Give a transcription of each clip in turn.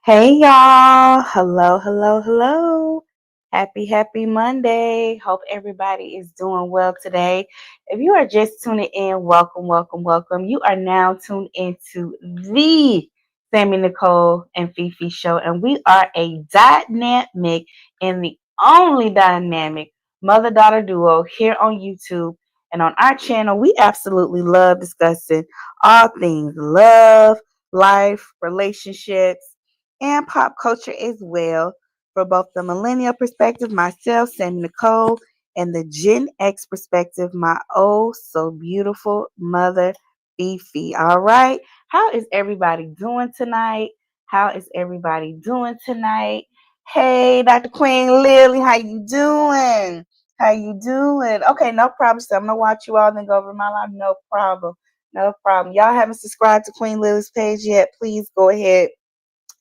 Hey y'all. Hello, hello, hello. Happy Monday. Hope everybody is doing well today. If you are just tuning in, welcome, welcome, welcome. You are now tuned into the Sammie Nicole and FeeFee show, and we are a dynamic and the only dynamic mother-daughter duo here on YouTube. And on our channel, we absolutely love discussing all things love, life, relationships, and pop culture as well. For both the millennial perspective, myself, Sammie Nicole, and the Gen X perspective, my oh so beautiful mother, FeeFee. All right. How is everybody doing tonight? How is everybody doing tonight? Hey, Dr. Queen Lily, how you doing? How you doing? Okay, no problem. So I'm gonna watch you all and then go over my life. No problem. No problem. Y'all haven't subscribed to Queen Lily's page yet? Please go ahead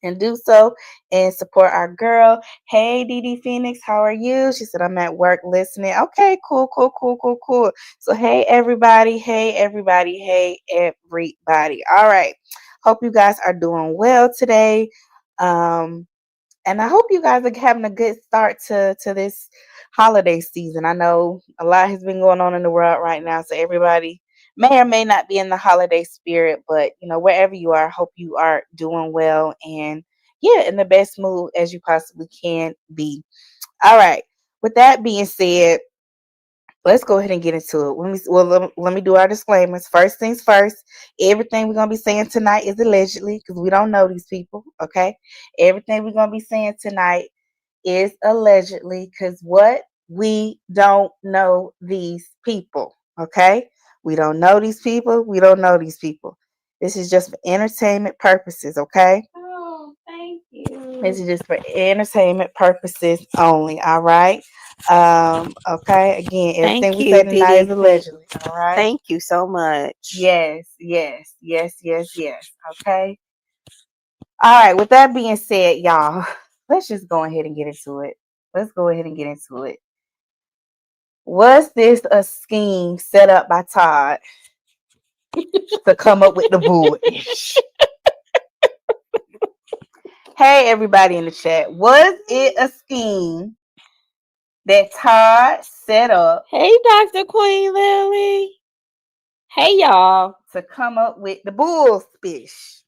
and do so and support our girl. Hey, Dee Phoenix, how are you? She said, I'm at work listening. Okay, cool, cool, cool, cool, cool. So, hey, everybody. Hey, everybody. Hey, everybody. All right. Hope you guys are doing well today. And I hope you guys are having a good start to this holiday season. I know a lot has been going on in the world right now, so everybody may or may not be in the holiday spirit, but wherever you are, I hope you are doing well and yeah, in the best mood as you possibly can be. All right. With that being said, let's go ahead and get into it. Let me do our disclaimers. First things first, everything we're going to be saying tonight is allegedly because we don't know these people, okay? Everything we're going to be saying tonight is allegedly because what? We don't know these people, okay? We don't know these people. We don't know these people. This is just for entertainment purposes, okay? Oh, thank you. This is just for entertainment purposes only, all right? Okay, again, everything Thank we say you, tonight is Didi. allegedly, all right? Thank you so much. Yes, yes, yes, yes, yes, okay? All right, with that being said, y'all, let's just go ahead and get into it. Let's go ahead and get into it. Was this a scheme set up by Todd to come up with the bullish? Hey, everybody in the chat. Was it a scheme that Todd set up Hey, Dr. Queen Lily. Hey, y'all. to come up with the bullfish?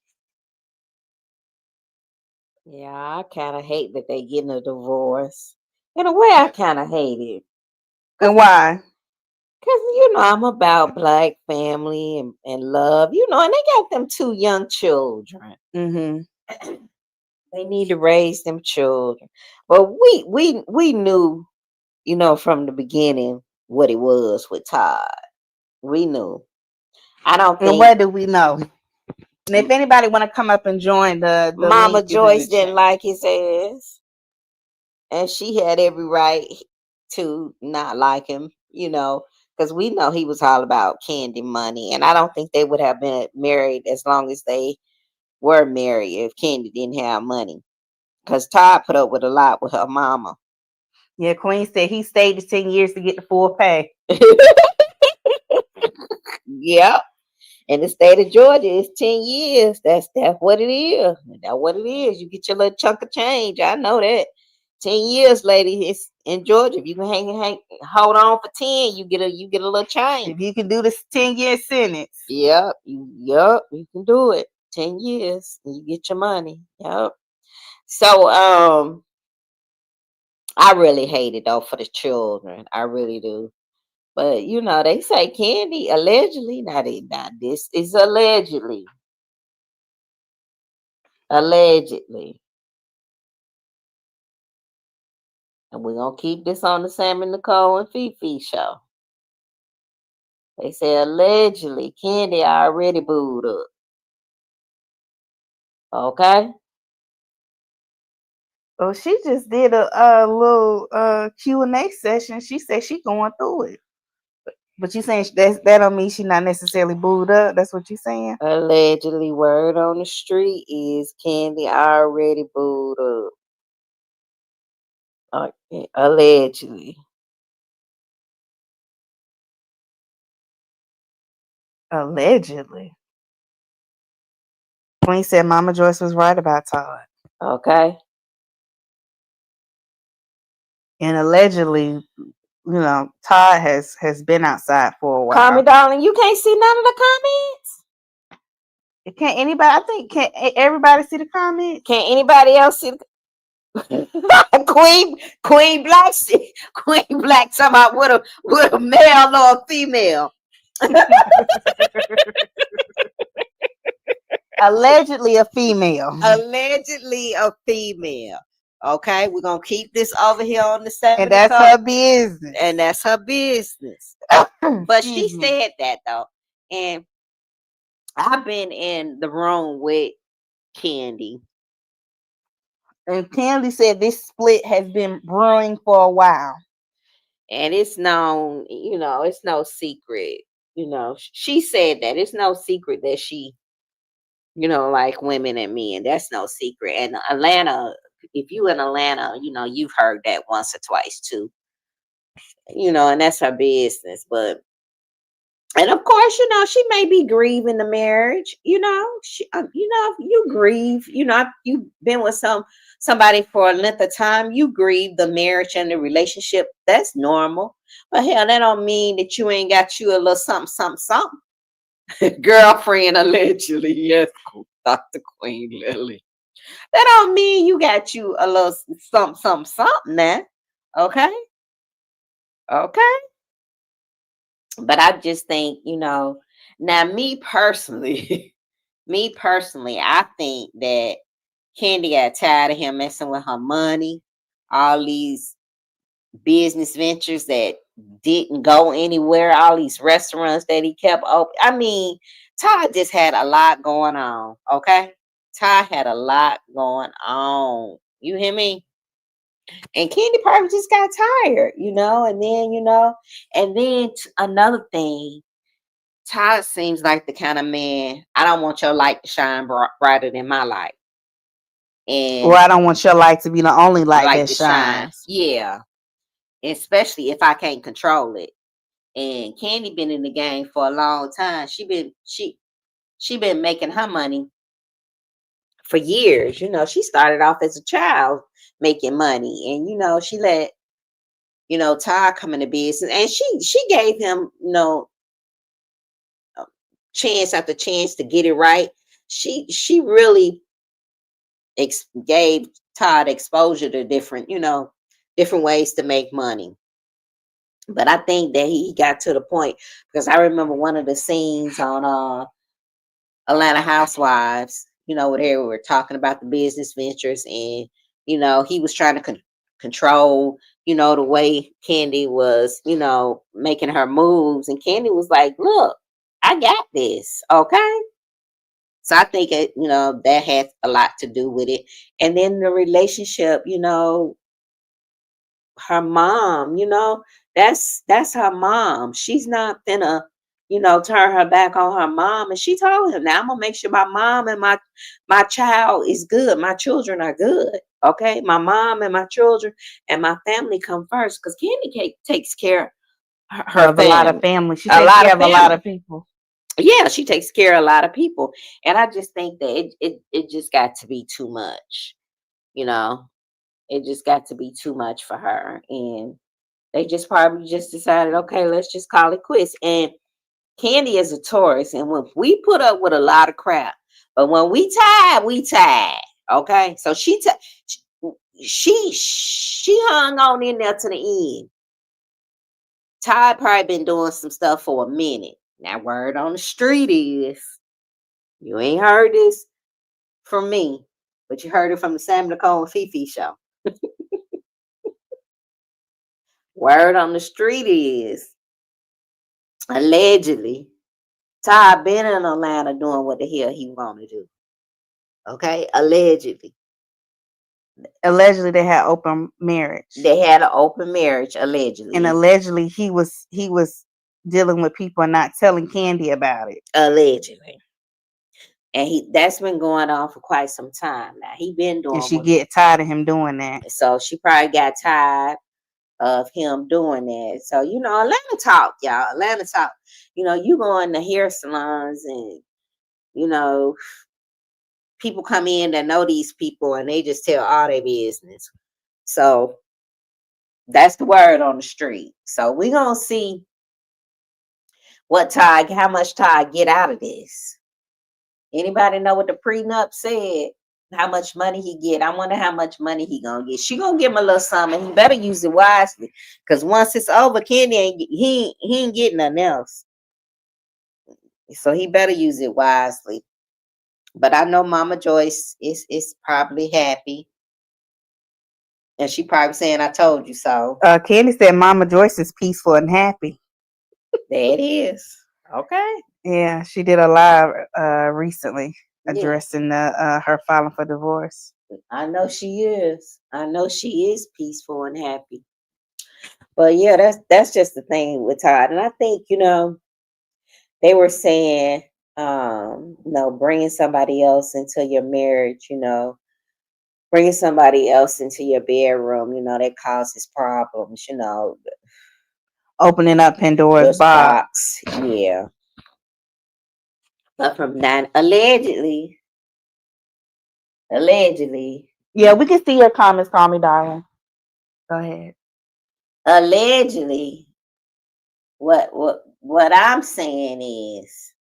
Yeah, I kind of hate that they getting a divorce. In a way, I kind of hate it. And why? Because, I'm about black family and love, and they got them two young children. Mm-hmm. They need to raise them children. But we knew, from the beginning what it was with Todd. We knew. I don't And think what do we know? And if anybody want to come up and join, the Mama link is in the Joyce chat. didn't like his ass, and she had every right to not like him, because we know he was all about candy money, and I don't think they would have been married as long as they were married if Candy didn't have money. Because Todd put up with a lot with her mama. Yeah, Queen said he stayed the 10 years to get the full pay. Yep. In the state of Georgia, it's 10 years. That's what it is. That's what it is. You get your little chunk of change. I know that. 10 years, lady. It's in Georgia. If you can hold on for 10, you get a little change. If you can do this 10-year sentence. You can do it. 10 years and you get your money. Yep. So I really hate it though for the children. I really do. But they say Candy allegedly. Now this is allegedly. Allegedly. And we're gonna keep this on the Sammie Nicole and FeeFee show. They say allegedly Candy already booed up. Okay? Well, she just did a little Q&A session. She said she going through it. But you saying that don't mean she not necessarily booed up. That's what you saying? Allegedly, word on the street is Candy already booed up. Allegedly. Allegedly. Queen said Mama Joyce was right about Todd. Okay. And allegedly, Todd has been outside for a Carmen, while. darling, you can't see none of the comments. Can't anybody? I think can't everybody see the comments? Can anybody else see? Queen Black, Queen Black, talking about with a male or a female. Allegedly a female, Allegedly a female. Okay, we're gonna keep this over here on the and Sammie that's Nicole, her business. and that's her business. But she Excuse me. said that though, and I've been in the room with Candy. And Candy said this split has been brewing for a while. And it's known, it's no secret. She said that it's no secret that she, like women and men. That's no secret. And Atlanta, if you in Atlanta, you've heard that once or twice too. And that's her business. But and of course, she may be grieving the marriage. You grieve. You've been with somebody for a length of time. You grieve the marriage and the relationship. That's normal. But hell, that don't mean that you ain't got you a little something, something, something. Girlfriend, allegedly, yes, Dr. Queen Lily. That don't mean you got you a little something, something, something. Now, okay, okay. But I just think, now me personally, me personally, I think that Candy got tired of him messing with her money, all these business ventures that didn't go anywhere, all these restaurants that he kept open. I mean, Todd just had a lot going on, okay? Todd had a lot going on. You hear me? And Candy probably just got tired, and then another thing, Todd seems like the kind of man, I don't want your light to shine brighter than my light. Or And I don't want your light to be the only light light that to shine. shines. Yeah. Especially if I can't control it. And Candy been in the game for a long time. She been making her money for years. She started off as a child making money. And she let, Todd come into business. And she gave him, chance after chance to get it right. She really gave Todd exposure to different ways to make money. But I think that he got to the point, because I remember one of the scenes on Atlanta Housewives, where they were talking about the business ventures, and he was trying to control, the way Candy was, making her moves, and Candy was like, "Look, I got this, okay." So I think that has a lot to do with it. And then the relationship, her mom, that's her mom. She's not gonna, turn her back on her mom. And she told him, "Now I'm gonna make sure my mom and my child is good. My children are good. Okay, my mom and my children and my family come first." Because Candy Cake takes care of her Of a lot of family, family. She a takes lot care of of a lot family. of people. Yeah, she takes care of a lot of people. And I just think that it just got to be too much, you know. It just got to be too much for her. And they just probably just decided, okay, let's just call it quits. And Candy is a Taurus, and when we put up with a lot of crap, but when we tied, we tied. Okay, so she hung on in there to the end. Todd probably been doing some stuff for a minute. Now, word on the street is, you ain't heard this from me, but you heard it from the Sammie Nicole and FeeFee show. Word on the street is, allegedly, Todd been in Atlanta doing what the hell he want to do. Okay, allegedly. Allegedly they had open marriage. They had an open marriage, And allegedly. allegedly he was dealing with people and not telling Candy about it. Allegedly. And that's been going on for quite some time now. He been And doing she what, get tired of him doing that. so she probably got tired of him doing that. So, Atlanta talk, y'all. Atlanta talk. You go in the hair salons and, you know, people come in that know these people and they just tell all their business. So that's the word on the street. So we gonna see what Todd, how much Todd get out of this. Anybody know what the prenup said? How much money he get? I wonder how much money he gonna get. She gonna give him a little something. He better use it wisely, cause once it's over, Kenny ain't he ain't getting nothing else. So he better use it wisely. But I know Mama Joyce is probably happy, and she probably saying, "I told you so." Candy said Mama Joyce is peaceful and happy. There it is. Okay. Yeah, she did a live recently Yeah, addressing her filing for divorce. I know she is. I know she is peaceful and happy. But yeah, that's just the thing with Todd, and I think they were saying, bringing somebody else into your marriage, bringing somebody else into your bedroom, that causes problems, Opening up Pandora's this box. box, yeah. But from that, allegedly, Yeah, we can see your comments, call me darling. Go ahead. allegedly, what I'm saying is,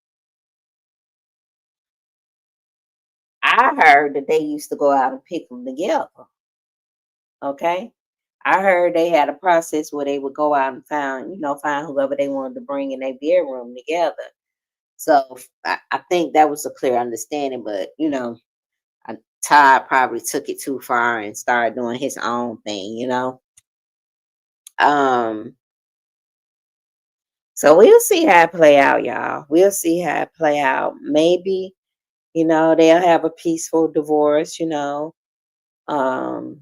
I heard that they used to go out and pick them together. Okay. I heard they had a process where they would go out and find whoever they wanted to bring in their bedroom together. So I think that was a clear understanding, but Todd probably took it too far and started doing his own thing. Um, so we'll see how it play out, y'all. We'll see how it play out. Maybe, they'll have a peaceful divorce. Um,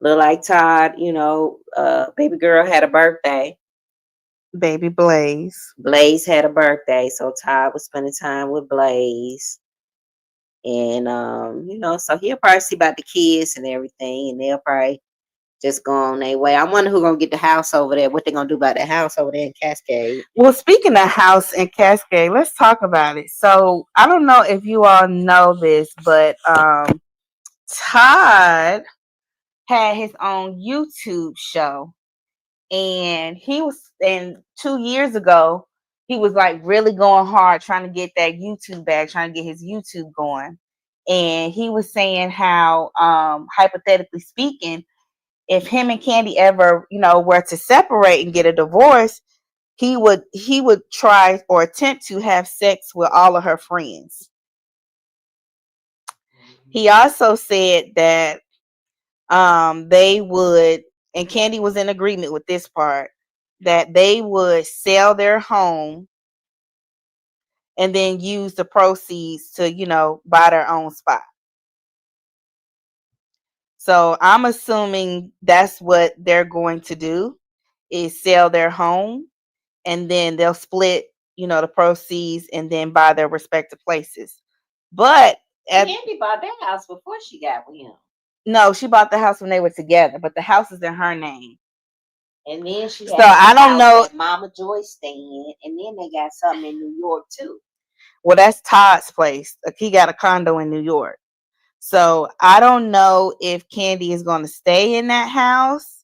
Look like Todd, baby girl had a birthday. Baby Blaze. Blaze had a birthday, so Todd was spending time with Blaze. And so he'll probably see about the kids and everything, and they'll probably just go on their way. I wonder who's gonna get the house over there, what they're gonna do about the house over there in Cascade. Well, speaking of house in Cascade, let's talk about it. So I don't know if you all know this, but Todd had his own YouTube show, and and 2 years ago he was like really going hard trying to get that YouTube bag, trying to get his YouTube going. And he was saying how, hypothetically speaking, if him and Candy ever, were to separate and get a divorce, he would try or attempt to have sex with all of her friends. He also said that they would, and Candy was in agreement with this part, that they would sell their home and then use the proceeds to, buy their own spot. So I'm assuming that's what they're going to do, is sell their home, and then they'll split, the proceeds and then buy their respective places. But Candy bought that house before she got with him. No, she bought the house when they were together, but the house is in her name. And then she So I don't know. Mama Joyce staying, and then they got something in New York too. Well, that's Todd's place. He got a condo in New York. So I don't know if Candy is going to stay in that house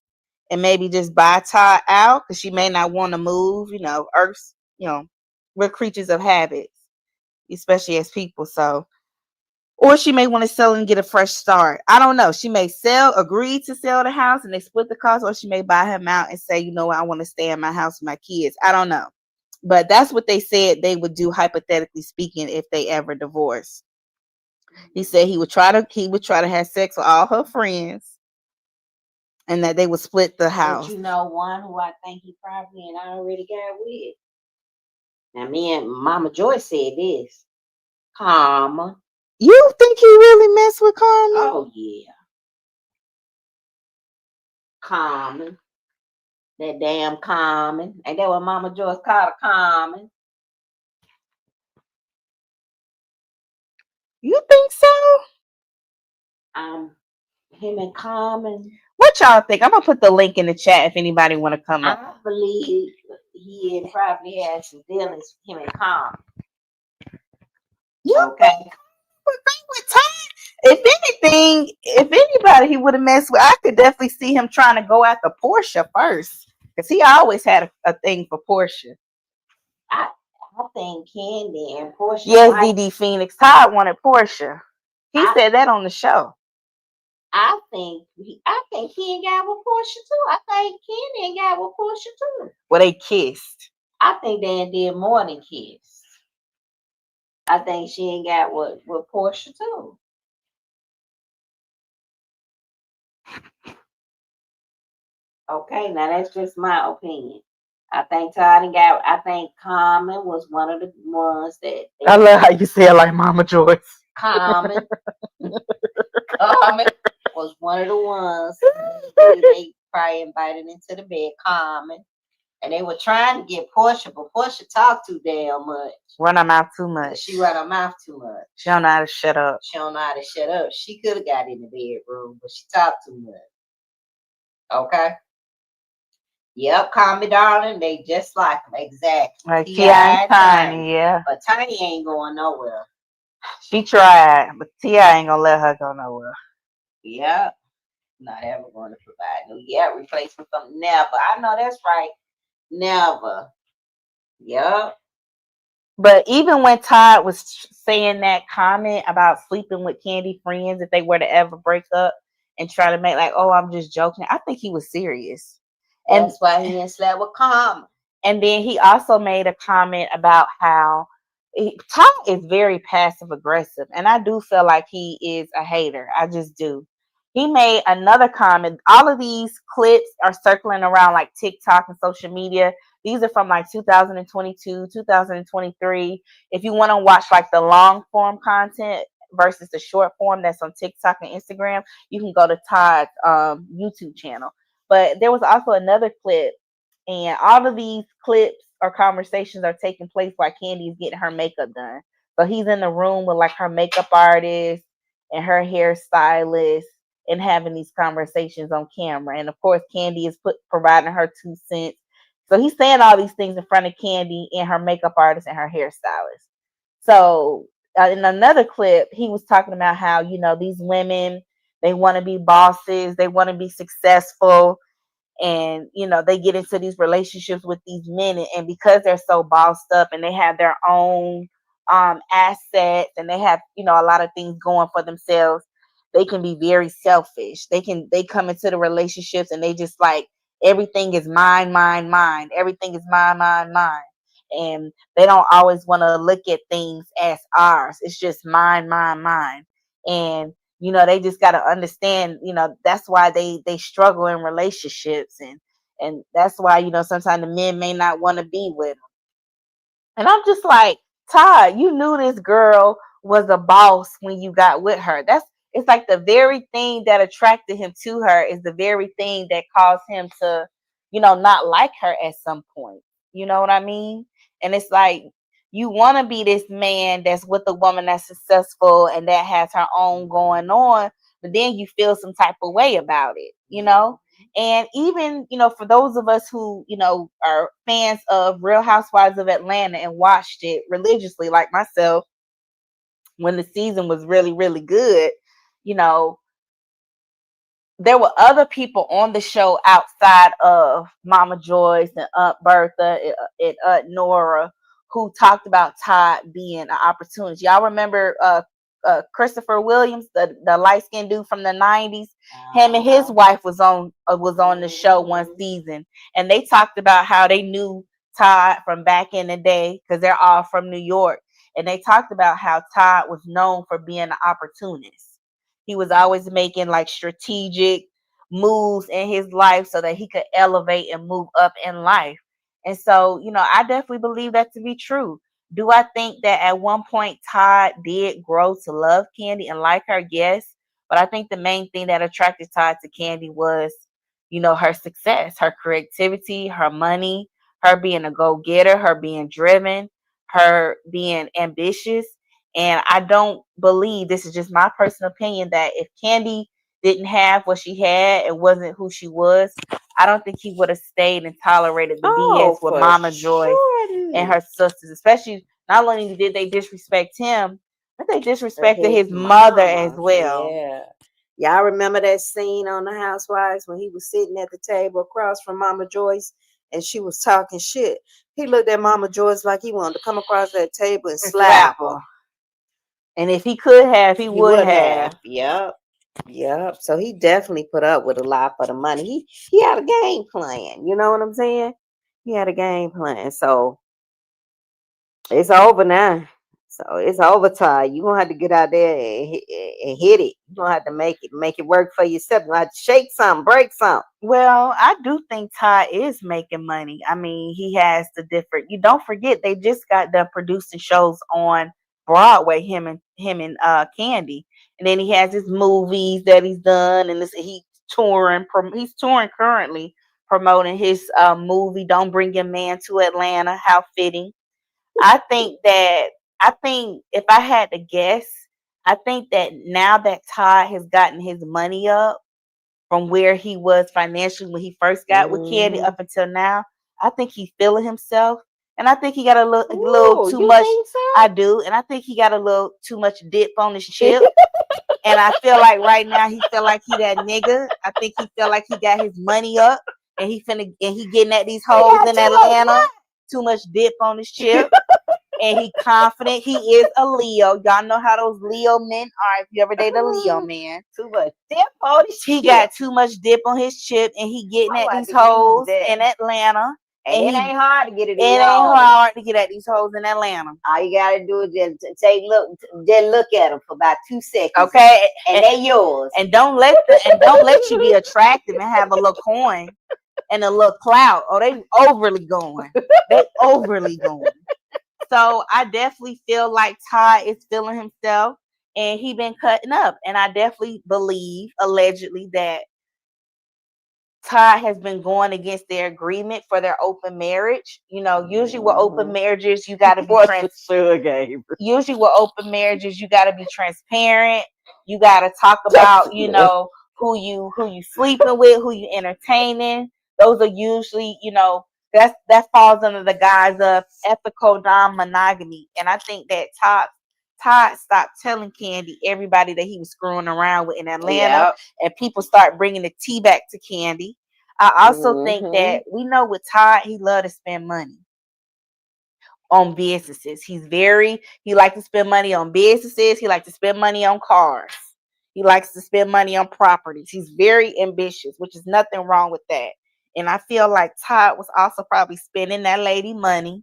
and maybe just buy Todd out, because she may not want to move. Earth's, we're creatures of habits, especially as people. So, or she may want to sell and get a fresh start. I don't know. She may agree to sell the house and they split the cost, or she may buy him out and say, I want to stay in my house with my kids. I don't know. But that's what they said they would do, hypothetically speaking, if they ever divorce. He said he would try to have sex with all her friends, and that they would split the house. But you know one who I think he probably and I already got with. Now me and Mama Joyce said this. Karma. You think he really messed with Karma? Oh yeah. Common. That damn Common. Ain't that what Mama Joyce called a Common? You think so? Him and Common. What y'all think? I'm gonna put the link in the chat if anybody want to come up. I believe he had probably had some dealings with him and Common. You okay. with Todd. If anything, if anybody he would have messed with, I could definitely see him trying to go after Portia first. Because he always had a thing for Portia. I I think Candy and Portia Yes, like. DD Phoenix. Todd wanted Portia. He I said that on the show. I think he ain't got with Portia too. I think Candy ain't got with Portia too. Well, they kissed. I think they did more than kiss. I think she ain't got with Portia too. Okay, now that's just my opinion. I think Todd and got. I think Common was one of the ones that I they love how you say it like Mama Joyce. Common Common was one of the ones they probably invited into the bed. Common, and they were trying to get Portia, but Portia talked too damn much. Run her mouth too much. She run her mouth too much. She don't know how to shut up. She don't know how to shut up. She could have got in the bedroom, but she talked too much. Okay. Yep, call me darling. They just like them. Exactly. Like T.I. and T.I. Tiny, yeah. But Tiny ain't going nowhere. She tried, but T.I. ain't gonna let her go nowhere. Yep. Not ever going to provide no replacement from never. I know that's right. Never. Yep. But even when Todd was saying that comment about sleeping with Candy friends, if they were to ever break up and try to make like, oh, I'm just joking, I think he was serious. And that's why he didn't sleep with Calm. And then he also made a comment about how Todd is very passive aggressive, and I do feel like he is a hater. I just do. He made another comment. All of these clips are circling around like TikTok and social media. These are from like 2022, 2023. If you want to watch like the long form content versus the short form that's on TikTok and Instagram, you can go to Todd's YouTube channel. But there was also another clip, and all of these clips or conversations are taking place while Candy is getting her makeup done. So he's in the room with like her makeup artist and her hairstylist and having these conversations on camera. And of course, Candy is providing her 2 cents. So he's saying all these things in front of Candy and her makeup artist and her hairstylist. So in another clip, he was talking about how, these women, they want to be bosses, they want to be successful, and they get into these relationships with these men, and because they're so bossed up and they have their own assets, and they have a lot of things going for themselves, they can be very selfish. They come into the relationships and they just like, everything is mine, mine, mine, everything is mine, mine, mine, and they don't always want to look at things as ours. It's just mine, mine, mine. And they just got to understand, that's why they struggle in relationships, and that's why sometimes the men may not want to be with them. And I'm just like, Todd, you knew this girl was a boss when you got with her. It's like the very thing that attracted him to her is the very thing that caused him to, not like her at some point. You know what I mean? And it's like, you want to be this man that's with a woman that's successful and that has her own going on, but then you feel some type of way about it. And even, for those of us who, are fans of Real Housewives of Atlanta and watched it religiously, like myself, when the season was really, really good, you know, there were other people on the show outside of Mama Joyce and Aunt Bertha and Aunt Nora who talked about Todd being an opportunity. Y'all remember Christopher Williams, the light skinned dude from the 90s? Him and his wife was on the show one season, and they talked about how they knew Todd from back in the day because they're all from New York, and they talked about how Todd was known for being an opportunist. He was always making like strategic moves in his life so that he could elevate and move up in life. And so, I definitely believe that to be true. Do I think that at one point Todd did grow to love Candy and like her? Yes. But I think the main thing that attracted Todd to Candy was, her success, her creativity, her money, her being a go-getter, her being driven, her being ambitious. And I don't believe, this is just my personal opinion, that if Candy didn't have what she had and wasn't who she was, I don't think he would have stayed and tolerated the BS with Mama Joyce and her sisters. Especially, not only did they disrespect him, I think Or disrespected his his mother as mama. well. Yeah. Y'all remember that scene on The Housewives when he was sitting at the table across from Mama Joyce and she was talking shit? He looked at Mama Joyce like he wanted to come across that table and And slap slap her. her. And if he could have, he He would would have. have. Yep. Yep. So he definitely put up with a lot for the money. He had a game plan. You know what I'm saying? He had a game plan. So it's over now. So it's over, Todd. You're gonna have to get out there and hit it. You're gonna have to make it work for yourself. You're gonna have to shake something, break something. Well, I do think Todd is making money. I mean, he has the different. You don't forget they just got done producing shows on Broadway. Him and Candy, and then he has his movies that he's done, and he's touring. He's touring currently, promoting his movie. Don't Bring Your Man to Atlanta. How fitting. I think that I think if I had to guess, I think that now that Todd has gotten his money up from where he was financially when he first got with Candy Hmm. up until now, I think he's feeling himself. And I think he got a little Ooh, too you much. think I do. And I think he got a little too much dip on his so? chip. And I feel like right now he feel like he that nigga. I think he feel like he got his money up and he getting at these He hoes got in too much Atlanta. Too much dip on his chip. And he confident. He is a Leo. Y'all know how those Leo men are. If you ever date a Leo what? man, Too much dip on his he chip. got too much dip on his chip, and he getting I'm at gonna have these to use hoes that. in Atlanta. And And it ain't hard to get it it in New ain't Orleans. hard to get at these hoes in Atlanta. All you gotta do is just look at them for about 2 seconds, Okay, and they yours. and don't let you be attractive and have a little coin and a little clout. Oh, they overly going. They overly going. So I definitely feel like Todd is feeling himself and he been cutting up. And I definitely believe allegedly that Todd has been going against their agreement for their open marriage. Usually with open marriages, you got to be What's the sugar game? usually with open marriages, you got to be transparent. You got to talk about, who you sleeping with, who you entertaining. Those are usually, that falls under the guise of ethical non-monogamy. And I think that Todd stopped telling Candy everybody that he was screwing around with in Atlanta, Yep. and people start bringing the tea back to Candy. I also think Hmm. that we know with Todd, he love to spend money on businesses. He likes to spend money on businesses. He likes to spend money on cars. He likes to spend money on properties. He's very ambitious, which is nothing wrong with that. And I feel like Todd was also probably spending that lady money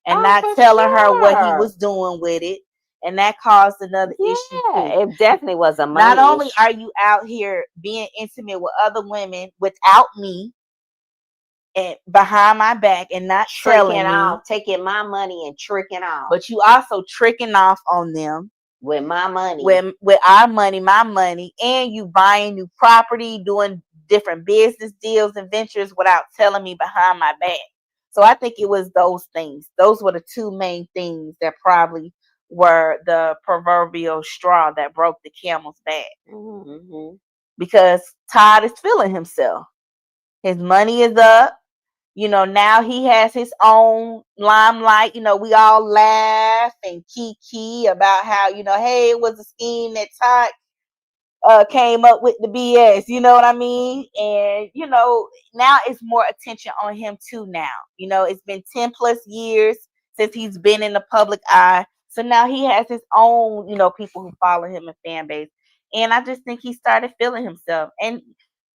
and Oh, not for telling her what he sure. was doing with it. And that caused another issue too. Yeah, it definitely was a Not money only issue. are you out here being intimate with other women without me and behind my back and not Tricking telling me, off, taking my money and tricking off but you also tricking off on them with my money. with our money, my money, and you buying new property, doing different business deals and ventures without telling me behind my back. So I think it was those things. Those were the two main things that probably were the proverbial straw that broke the camel's back. Hmm. Because Todd is feeling himself. His money is up. Now he has his own limelight. We all laugh and kiki about how, hey, it was a scheme that Todd came up with the BS. You know what I mean? And, now it's more attention on him too now. It's been 10 plus years since he's been in the public eye. So now he has his own, people who follow him and fan base. And I just think he started feeling himself. And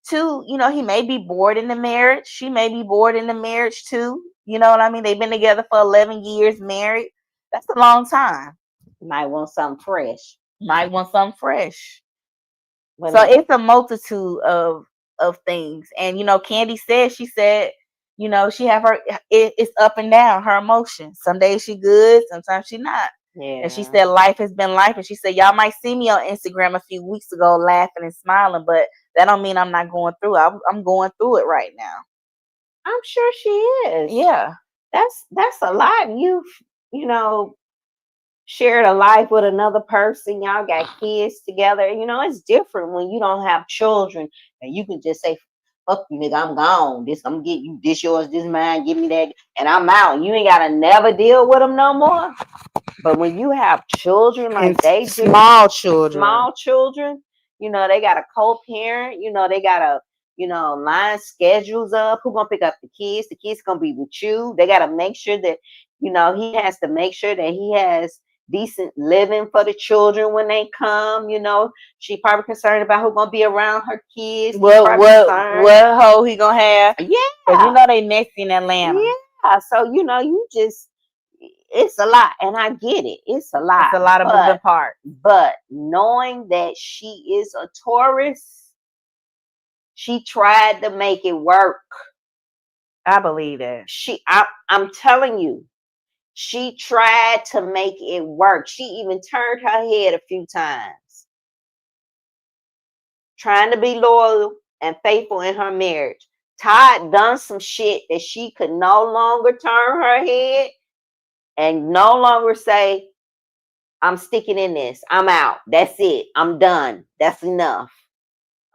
two, he may be bored in the marriage. She may be bored in the marriage too. You know what I mean? They've been together for 11 years married. That's a long time. Might want something fresh. Might want something fresh. So When it's a multitude of things. And Candy said, she have it's up and down her emotions. Some days she good, sometimes she not. And she yeah, said life has been life. And she said y'all might see me on Instagram a few weeks ago laughing and smiling, but that don't mean I'm not going through. I'm going through it right now. I'm sure she is. Yeah. That's a lot. You know shared a life with another person. Y'all got kids together. It's different when you don't have children and you can just say, "Fuck you, nigga, I'm gone. This I'm getting you. This yours. This mine. Give me that." And I'm out. You ain't gotta never deal with them no more. But when you have children And like they do, small children. small children, they got to co-parent, they got to, line schedules up. Who gonna pick up the kids? The kids gonna be with you. They got to make sure that, he has to make sure that he has decent living for the children when they come. She probably concerned about who gonna be around her kids. He's probably concerned. What hoe he gonna have? Because Yeah, they messy in Atlanta. yeah. So you just it's a lot, and I get it. It's a It's lot, a lot of moving but parts. knowing that she is a Taurus, she tried to make it work. I believe that. I'm telling you, she tried to make it work. She even turned her head a few times, trying to be loyal and faithful in her marriage. Todd done some shit that she could no longer turn her head and no longer say, I'm sticking in this. I'm out. That's it. I'm done. That's enough.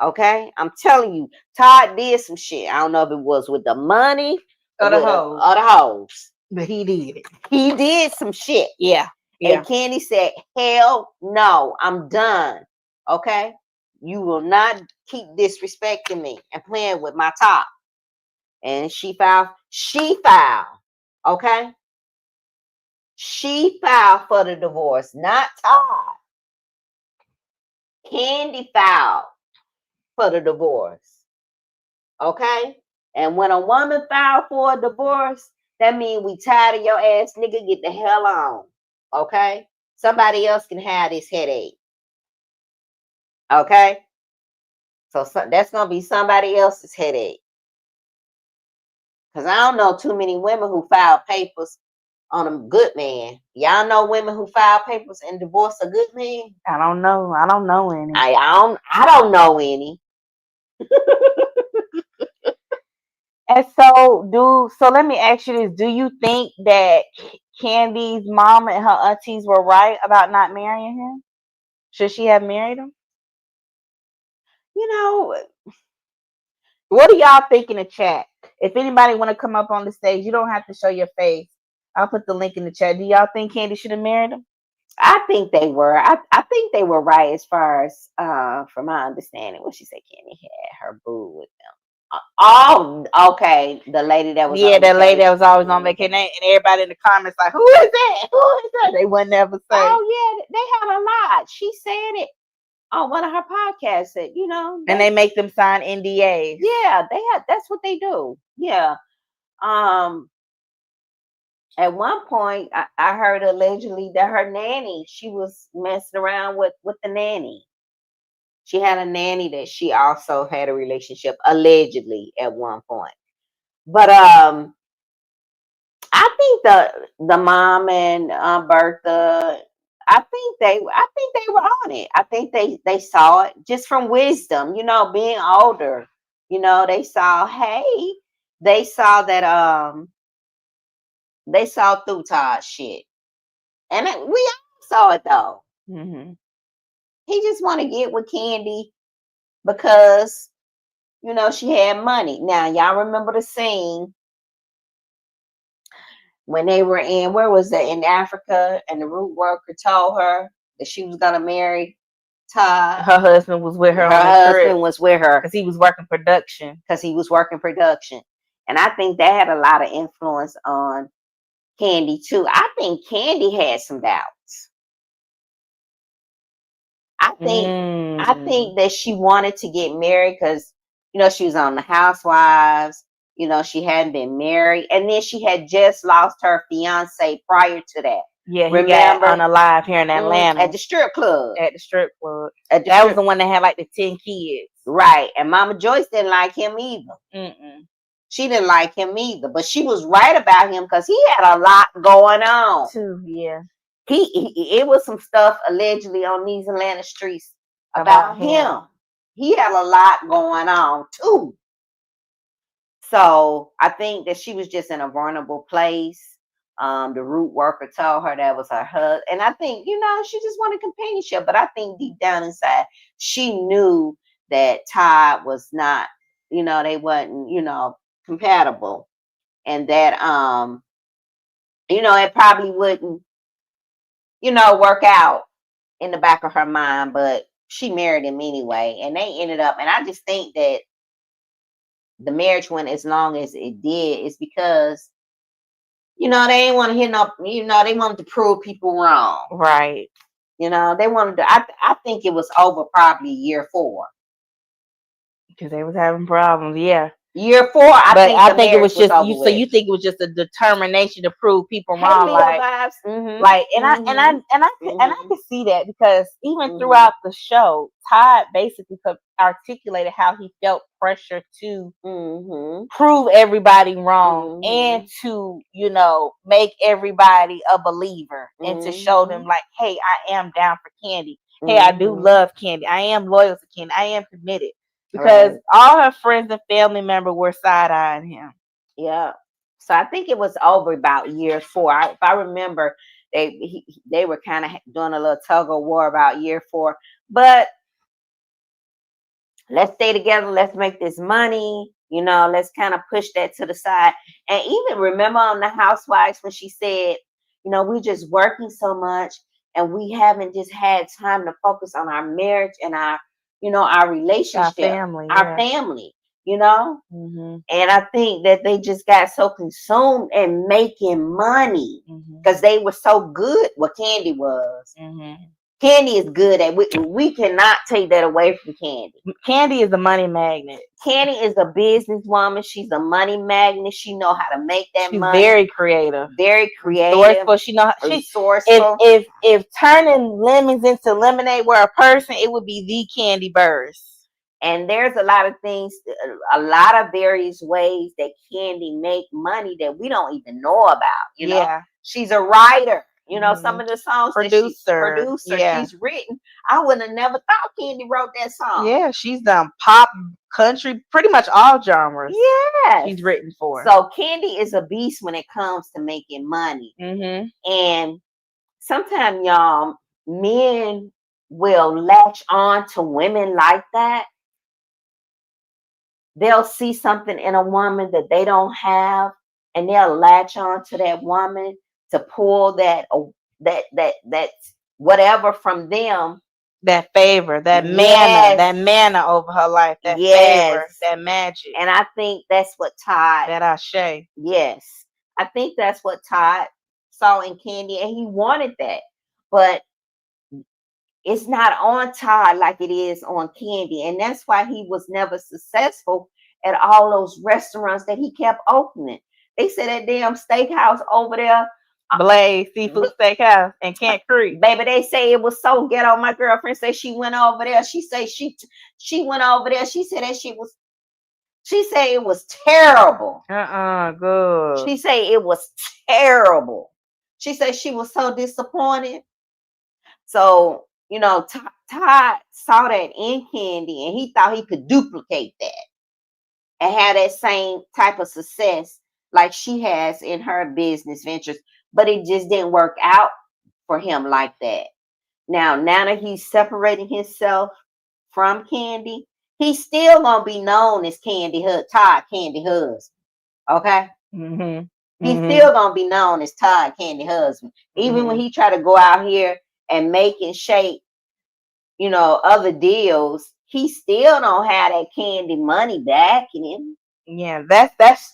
Okay? I'm telling you, Todd did some shit. I don't know if it was with the money Or the hoes. or the hoes. But he did it. He did some shit. Yeah. And Candy said, hell no, I'm done. Okay? You will not keep disrespecting me and playing with my top. And she filed. Okay? She filed for the divorce, not Todd. Candy filed for the divorce. Okay? And when a woman filed for a divorce, that means we tired of your ass nigga, get the hell on. Okay? Somebody else can have this headache. Okay? So that's going to be somebody else's headache. Because I don't know too many women who file papers on a good man. Y'all know women who file papers and divorce a good man? I don't know. I don't know any. I don't know any. And so let me ask you this. Do you think that Candy's mom and her aunties were right about not marrying him? Should she have married him? You know, What do y'all think in the chat? If anybody want to come up on the stage, you don't have to show your face. I'll put the link in the chat. Do y'all think Candy should have married him? I think they were. I think they were right as far as from my understanding when she said Candy had her boo with them. Oh, okay. The lady that was on the lady that vacation. was always on vacation, and everybody in the comments like, "Who is that? Who is that?" They would never say. Oh yeah, they had a lot. She said it on one of her podcasts. That and they make them sign NDAs. Yeah, they had. That's what they do. Yeah. At one point, I heard allegedly that her nanny, she was messing around with the nanny. She had a nanny that she also had a relationship allegedly at one point. But I think the mom and Bertha, I think they were on it. I think they saw it just from wisdom, being older. They saw, hey, they saw that they saw through Todd's shit. And we all saw it though. Mm-hmm. He just want to get with Candy because she had money. Now y'all remember the scene when they were in, where was that, in Africa, and the root worker told her that she was gonna marry Todd. Her husband was with her. Her on the husband trip was with her because he was working production. And I think that had a lot of influence on Candy too. I think Candy had some doubts. I think that she wanted to get married because she was on the Housewives. She hadn't been married, and then she had just lost her fiance prior to that. Yeah, he got unalive here in Atlanta at the strip club. That was the one that had like the 10 kids, right? And Mama Joyce didn't like him either. She didn't like him either, but she was right about him because he had a lot going on too. Yeah. It was some stuff allegedly on these Atlanta streets about him. He had a lot going on too. So I think that she was just in a vulnerable place. The root worker told her that was her husband. And I think, she just wanted companionship. But I think deep down inside, she knew that Todd was not, they wasn't, compatible. And that, it probably wouldn't work out in the back of her mind, but she married him anyway, and they ended up. And I just think that the marriage went as long as it did is because they ain't want to hear no. They wanted to prove people wrong. Right. They wanted to. I think it was over probably year 4 because they was having problems. Yeah. Year 4, I think it was just over you. So with. you think it was just a determination to prove people Hey, wrong, Leo like, vibes. Mm-hmm. like, and Mm-hmm. I could see that because even Mm-hmm. throughout the show, Todd basically articulated how he felt pressure to prove everybody wrong and to make everybody a believer and to show them like, hey, I am down for Candy. Hey, I do love Candy. I am loyal to Candy. I am committed. Because all her friends and family members were side-eyeing him. Yeah. So I think it was over about year 4. If I remember, they were kind of doing a little tug of war about year 4. But let's stay together. Let's make this money. Let's kind of push that to the side. And even remember on the Housewives when she said, we're just working so much and we haven't just had time to focus on our marriage and our relationship, our family, And I think that they just got so consumed in making money because they were so good. What Candy was. Candy is good at. We cannot take that away from Candy. Candy is a money magnet. Candy is a businesswoman. She's a money magnet. She know how to make that money. She's very creative. Very creative. Resourceful. She know resourceful. If turning lemons into lemonade were a person, it would be the Candy Burrs. And there's a lot of things, a lot of various ways that Candy make money that we don't even know about. Yeah. She's a writer. Some of the songs producer. She's written. I would have never thought Candy wrote that song. Yeah, she's done pop, country, pretty much all genres. Yeah, she's written for. So Candy is a beast when it comes to making money. And sometimes, y'all, men will latch on to women like that. They'll see something in a woman that they don't have, and they'll latch on to that woman to pull that whatever from them. That favor, that manna over her life, that favor, that magic. And I think that's what Todd. That Ashe. Yes. I think that's what Todd saw in Candy, and he wanted that. But it's not on Todd like it is on Candy. And that's why he was never successful at all those restaurants that he kept opening. They said that damn steakhouse over there. Blaze Seafood Steakhouse in Kent Creek. Baby, they say it was so ghetto. My girlfriend said she went over there. She said she went over there. She said that she said it was terrible. Good. She said it was terrible. She said she was so disappointed. So, Todd saw that in Candy and he thought he could duplicate that and have that same type of success like she has in her business ventures. But it just didn't work out for him like that. Now that he's separating himself from Candy, he's still going to be known as Todd Candy husband. Okay? He's still going to be known as Todd Candy husband. Even when he try to go out here and make and shape, other deals, he still don't have that Candy money backing him. Yeah,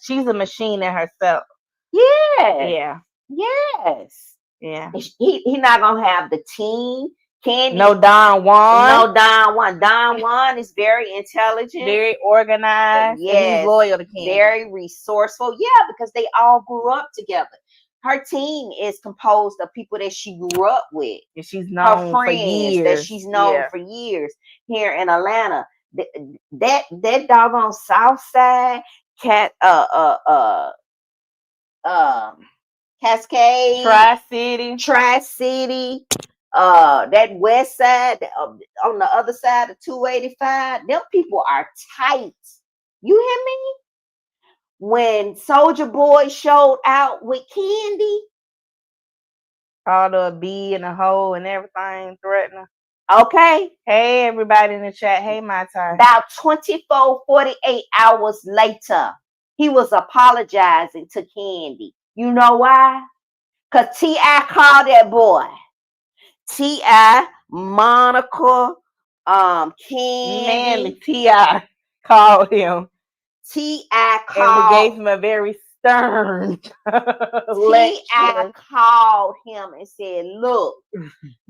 she's a machine in herself. Yeah. Yes. Yeah. He not gonna have the team. Candy. No Don Juan. No Don Juan. Don Juan is very intelligent, very organized. Yes, and he's loyal to Candy. Very resourceful. Yeah, because they all grew up together. Her team is composed of people that she grew up with. And she's known her friends for years. That she's known for years here in Atlanta. That doggone South Side Cascade, Tri-City, that West Side on the other side of 285. Them people are tight. You hear me? When Soulja Boy showed out with Candy, all the bee and the hole and everything threatening. Okay. Hey, everybody in the chat. Hey, my time. About 48 hours later, he was apologizing to Candy. You know why? Because T.I. called that boy. T.I., Monica, Manly Candy. T.I. called him T.I. and we gave called him a very stern T.I. lecture. called him and said, "Look,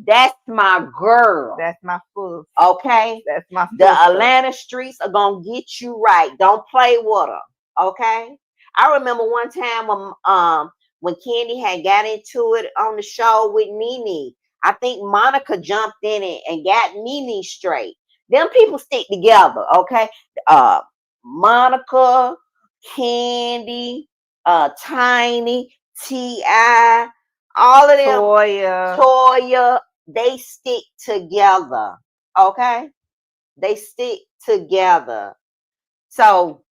that's my girl. That's my fool. Okay, That's my the sister. Atlanta streets are gonna get you right. Don't play with her." Okay. I remember one time when Candy had got into it on the show with Nene. I think Monica jumped in it and got Nene straight. Them people stick together, okay? Uh Monica, Candy, Tiny, T.I., all of them, Toya. Toya, they stick together. Okay? They stick together. So,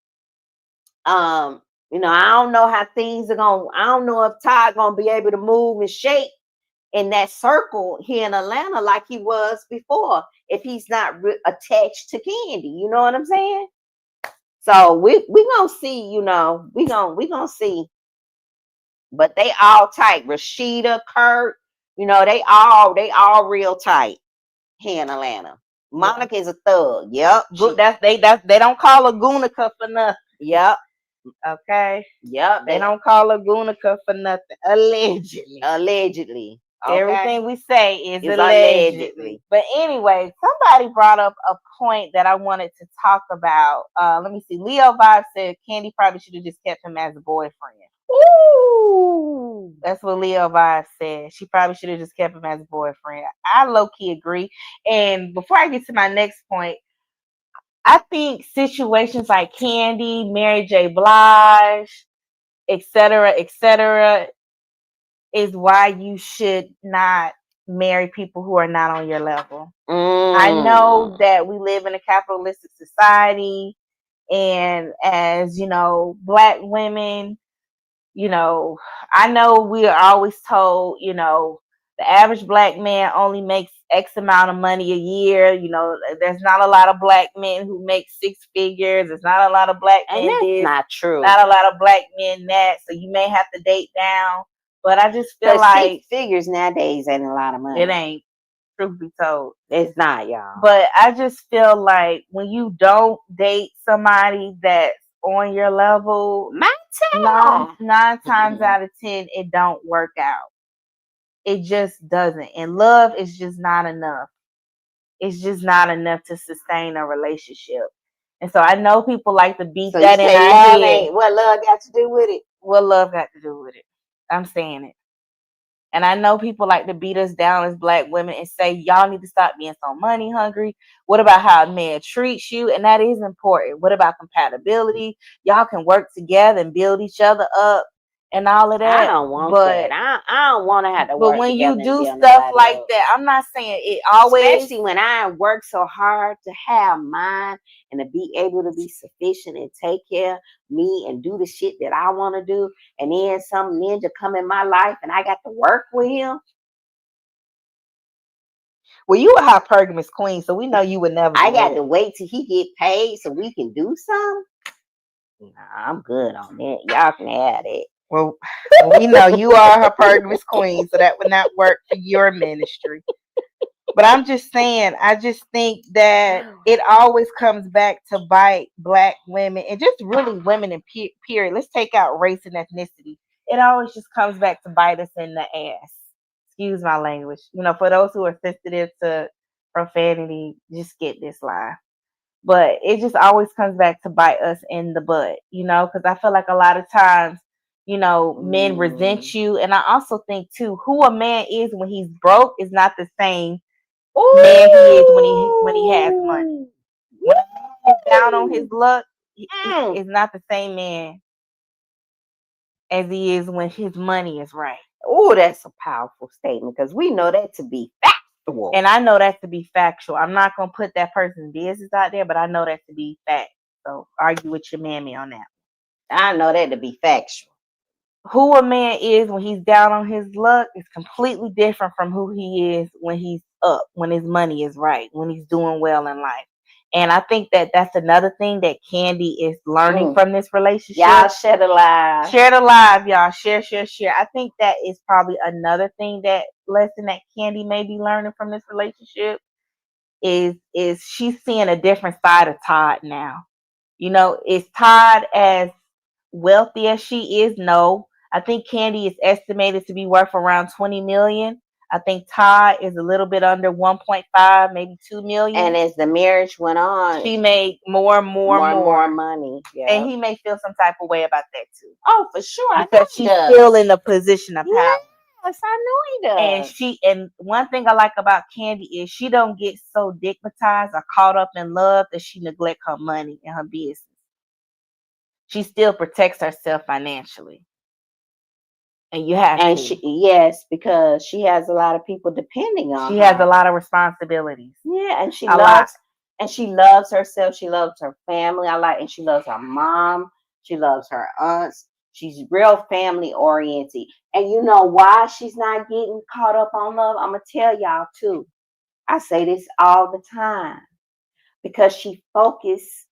I don't know how things are going. I don't know if Todd gonna be able to move and shake in that circle here in Atlanta like he was before if he's not attached to Candy. You know what I'm saying? So we gonna see. We gonna see. But they all tight. Rashida, Kurt, they all real tight here in Atlanta. Monica is a thug. Yep. They don't call her Gunica for nothing. Yep. Okay. Yep. They don't call her Gunica for nothing. Allegedly. Allegedly. Okay. Everything we say is It's allegedly. But anyway, somebody brought up a point that I wanted to talk about. Let me see. Leo Vibe said Candy probably should have just kept him as a boyfriend. Ooh. That's what Leo Vibe said. She probably should have just kept him as a boyfriend. I low key agree. And before I get to my next point, I think situations like Candy, Mary J. Blige, etc., is why you should not marry people who are not on your level. I know that we live in a capitalistic society, and as Black women, I know we are always told, the average Black man only makes X amount of money a year. There's not a lot of Black men who make six figures. There's not a lot of Black And men that's this, not true. not a lot of Black men that. So you may have to date down. But I just feel Because like 6 figures nowadays ain't a lot of money. it ain't, truth be told. It's not, y'all. But I just feel like when you don't date somebody that's on your level, nine times out of 10, it don't work out. It just doesn't. And love is just not enough. It's just not enough to sustain a relationship. And so I know people like to beat So that you in say our love head. ain't what love got to do with it? What love got to do with it? I'm saying it. And I know people like to beat us down as Black women and say, y'all need to stop being so money hungry. What about how a man treats you? And that is important. What about compatibility? Y'all can work together and build each other up and all of that. I don't want that. I don't want to have to work when together you do and stuff nobody like else. that, I'm not saying it always. Especially when I work so hard to have mine and to be able to be sufficient and take care of me and do the shit that I want to do. And then some ninja come in my life and I got to work with him. Well, you a hypergamous queen, so we know you would never. I got to wait till he get paid so we can do something. Nah, I'm good on that. Y'all can have it. Well, we know you are a hypergamous queen, so that would not work for your ministry. But I'm just saying, I just think that it always comes back to bite Black women and just really women in period. Let's take out race and ethnicity. It always just comes back to bite us in the ass. Excuse my language. For those who are sensitive to profanity, just get this line. But it just always comes back to bite us in the butt, because I feel like a lot of times, men resent you. And I also think too, who a man is when he's broke is not the same man he is when he has money. When a man is down on his luck, he is not the same man as he is when his money is right. Oh, that's a powerful statement because we know that to be factual. And I know that to be factual. I'm not gonna put that person's business out there, but I know that to be fact. So argue with your mammy on that. I know that to be factual. Who a man is when he's down on his luck is completely different from who he is when he's up, when his money is right, when he's doing well in life. And I think that that's another thing that Candy is learning Mm. from this relationship. Y'all share the live. Share the live, y'all. Share, share, share. I think that is probably another thing, that lesson that Candy may be learning from this relationship is she's seeing a different side of Todd now. Is Todd as wealthy as she is? No. I think Candy is estimated to be worth around 20 million. I think Todd is a little bit under 1.5, maybe 2 million. And as the marriage went on, She made more and more and more more. money. Yeah. And he may feel some type of way about that too. Oh, for sure. Because she's still in a position of power. Yes, I know he does. And one thing I like about Candy is she don't get so digmatized or caught up in love that she neglect her money and her business. She still protects herself financially. And you have to. Yes, because she has a lot of people depending on her. She has a lot of responsibilities. Yeah, and she loves herself. She loves her family. And she loves her mom. She loves her aunts. She's real family oriented. And you know why she's not getting caught up on love? I'm gonna tell y'all too. I say this all the time. Because she focuses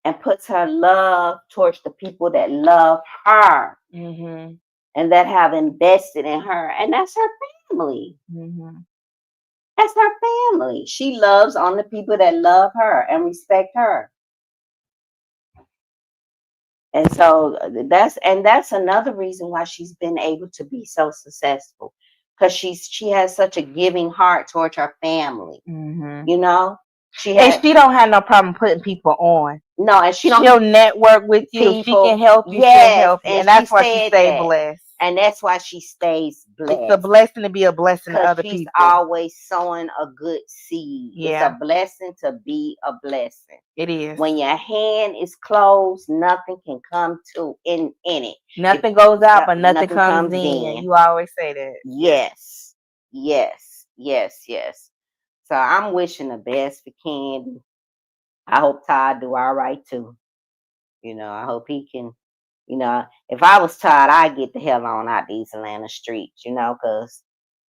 and puts her love towards the people that love her. Mm-hmm. And that have invested in her. And that's her family. Mm-hmm. That's her family. She loves on the people that love her and respect her. And so that's another reason why she's been able to be so successful. Because she has such a giving heart towards her family. Mm-hmm. You know? She don't have no problem putting people on. No, and she'll network with you. People, she can help you. Yes, she'll help you. And that's why she stays blessed. And that's why she stays blessed. It's a blessing to be a blessing to other people. She's always sowing a good seed. Yeah. It's a blessing to be a blessing. It is. When your hand is closed, nothing can come in it. Nothing goes out, but nothing comes in. You always say that. Yes. Yes. Yes. Yes. So I'm wishing the best for Candy. I hope Todd do all right too. I hope he can. If I was Todd, I'd get the hell on out these Atlanta streets. Because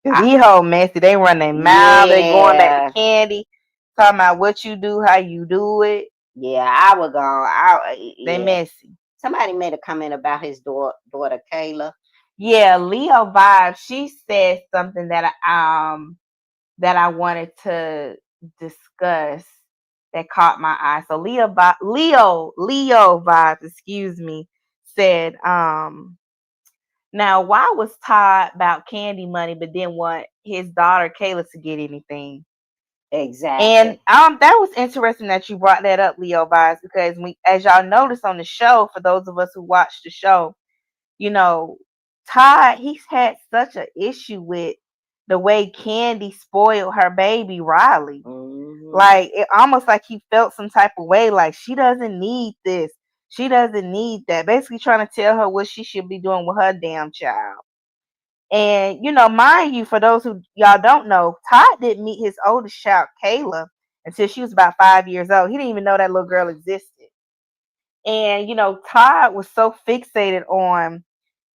he whole messy. They run their mouth. They going back to Candy, talking about what you do, how you do it. Yeah, I would go. They messy. Somebody made a comment about his daughter Kayla. Yeah, Leo Vibe. She said something that I wanted to discuss that caught my eye. So Leo Vibes, excuse me, said, now why was Todd about Candy money but didn't want his daughter Kayla to get anything? Exactly. And that was interesting that you brought that up, Leo Vibes, because as y'all noticed on the show, for those of us who watched the show, Todd, he's had such an issue with the way Candy spoiled her baby Riley. Mm-hmm. Like, it almost like he felt some type of way, like she doesn't need this. She doesn't need that. Basically trying to tell her what she should be doing with her damn child. And, mind you, for those who y'all don't know, Todd didn't meet his oldest child, Kayla, until she was about 5 years old. He didn't even know that little girl existed. And, Todd was so fixated on,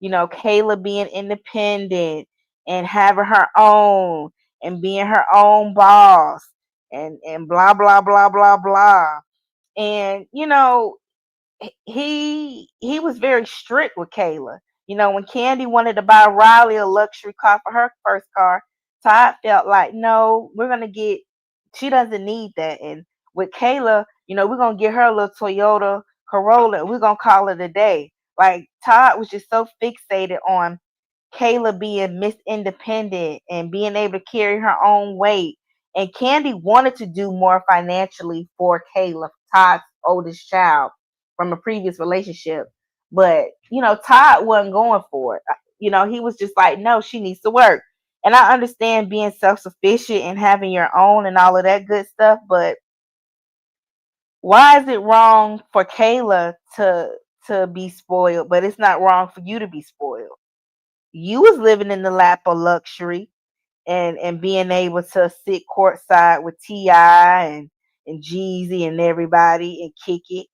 Kayla being independent and having her own and being her own boss and blah, blah, blah, blah, blah. And, he was very strict with Kayla. When Candy wanted to buy Riley a luxury car for her first car, Todd felt like, no, she doesn't need that. And with Kayla, we're going to get her a little Toyota Corolla and we're going to call it a day. Like, Todd was just so fixated on Kayla being Miss Independent and being able to carry her own weight. And Candy wanted to do more financially for Kayla, Todd's oldest child, from a previous relationship. But, Todd wasn't going for it. He was just like, no, she needs to work. And I understand being self-sufficient and having your own and all of that good stuff, but why is it wrong for Kayla to be spoiled, but it's not wrong for you to be spoiled? You was living in the lap of luxury and being able to sit courtside with T.I. and Jeezy and everybody and kick it,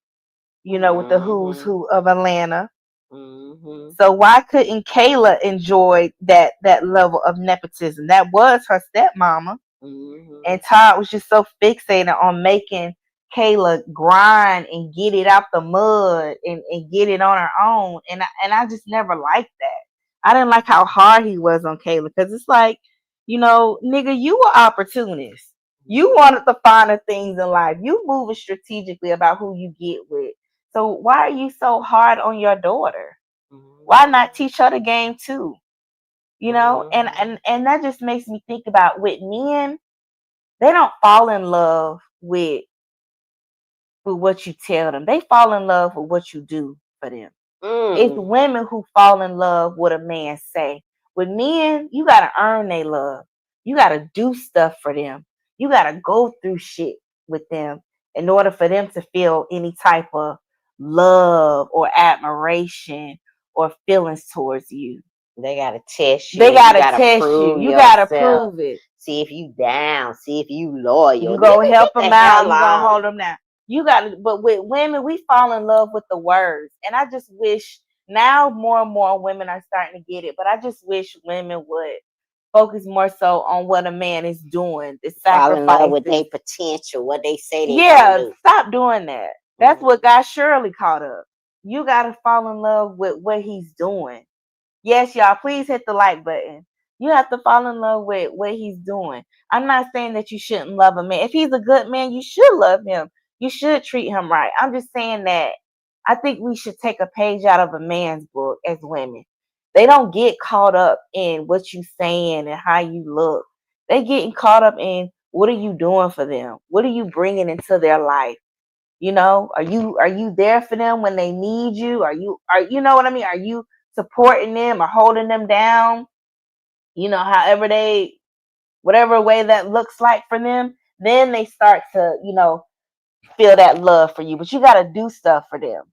with the who's who of Atlanta. Mm-hmm. So why couldn't Kayla enjoy that level of nepotism? That was her stepmama. Mm-hmm. And Todd was just so fixated on making Kayla grind and get it out the mud and get it on her own. And I just never liked that. I didn't like how hard he was on Kayla because it's like, nigga, you were opportunist. You wanted the finer things in life. You moving strategically about who you get with. So why are you so hard on your daughter? Why not teach her the game too? And that just makes me think about with men, they don't fall in love with what you tell them. They fall in love with what you do for them. It's women who fall in love with a man say. With men, you gotta earn their love. You gotta do stuff for them. You gotta go through shit with them in order for them to feel any type of love or admiration or feelings towards you. They gotta test you. They You gotta gotta test you. prove You gotta yourself. prove it. See if you down. See if you loyal. You gonna Nigga, help get the them out. hell You gonna on. hold them down. You got to, but with women, we fall in love with the words, and I just wish now more and more women are starting to get it. But I just wish women would focus more so on what a man is doing, the Fall in love with their sacrifices. potential, what they say they gonna Yeah, do. stop doing that. That's what got Shirley caught up. You got to fall in love with what he's doing. Yes, y'all, please hit the like button. You have to fall in love with what he's doing. I'm not saying that you shouldn't love a man. If he's a good man, you should love him. You should treat him right. I'm just saying that I think we should take a page out of a man's book as women. They don't get caught up in what you saying and how you look. They getting caught up in what are you doing for them? What are you bringing into their life? Are you there for them when they need you? You know what I mean? Are you supporting them or holding them down? However whatever way that looks like for them, then they start to, feel that love for you. But you got to do stuff for them.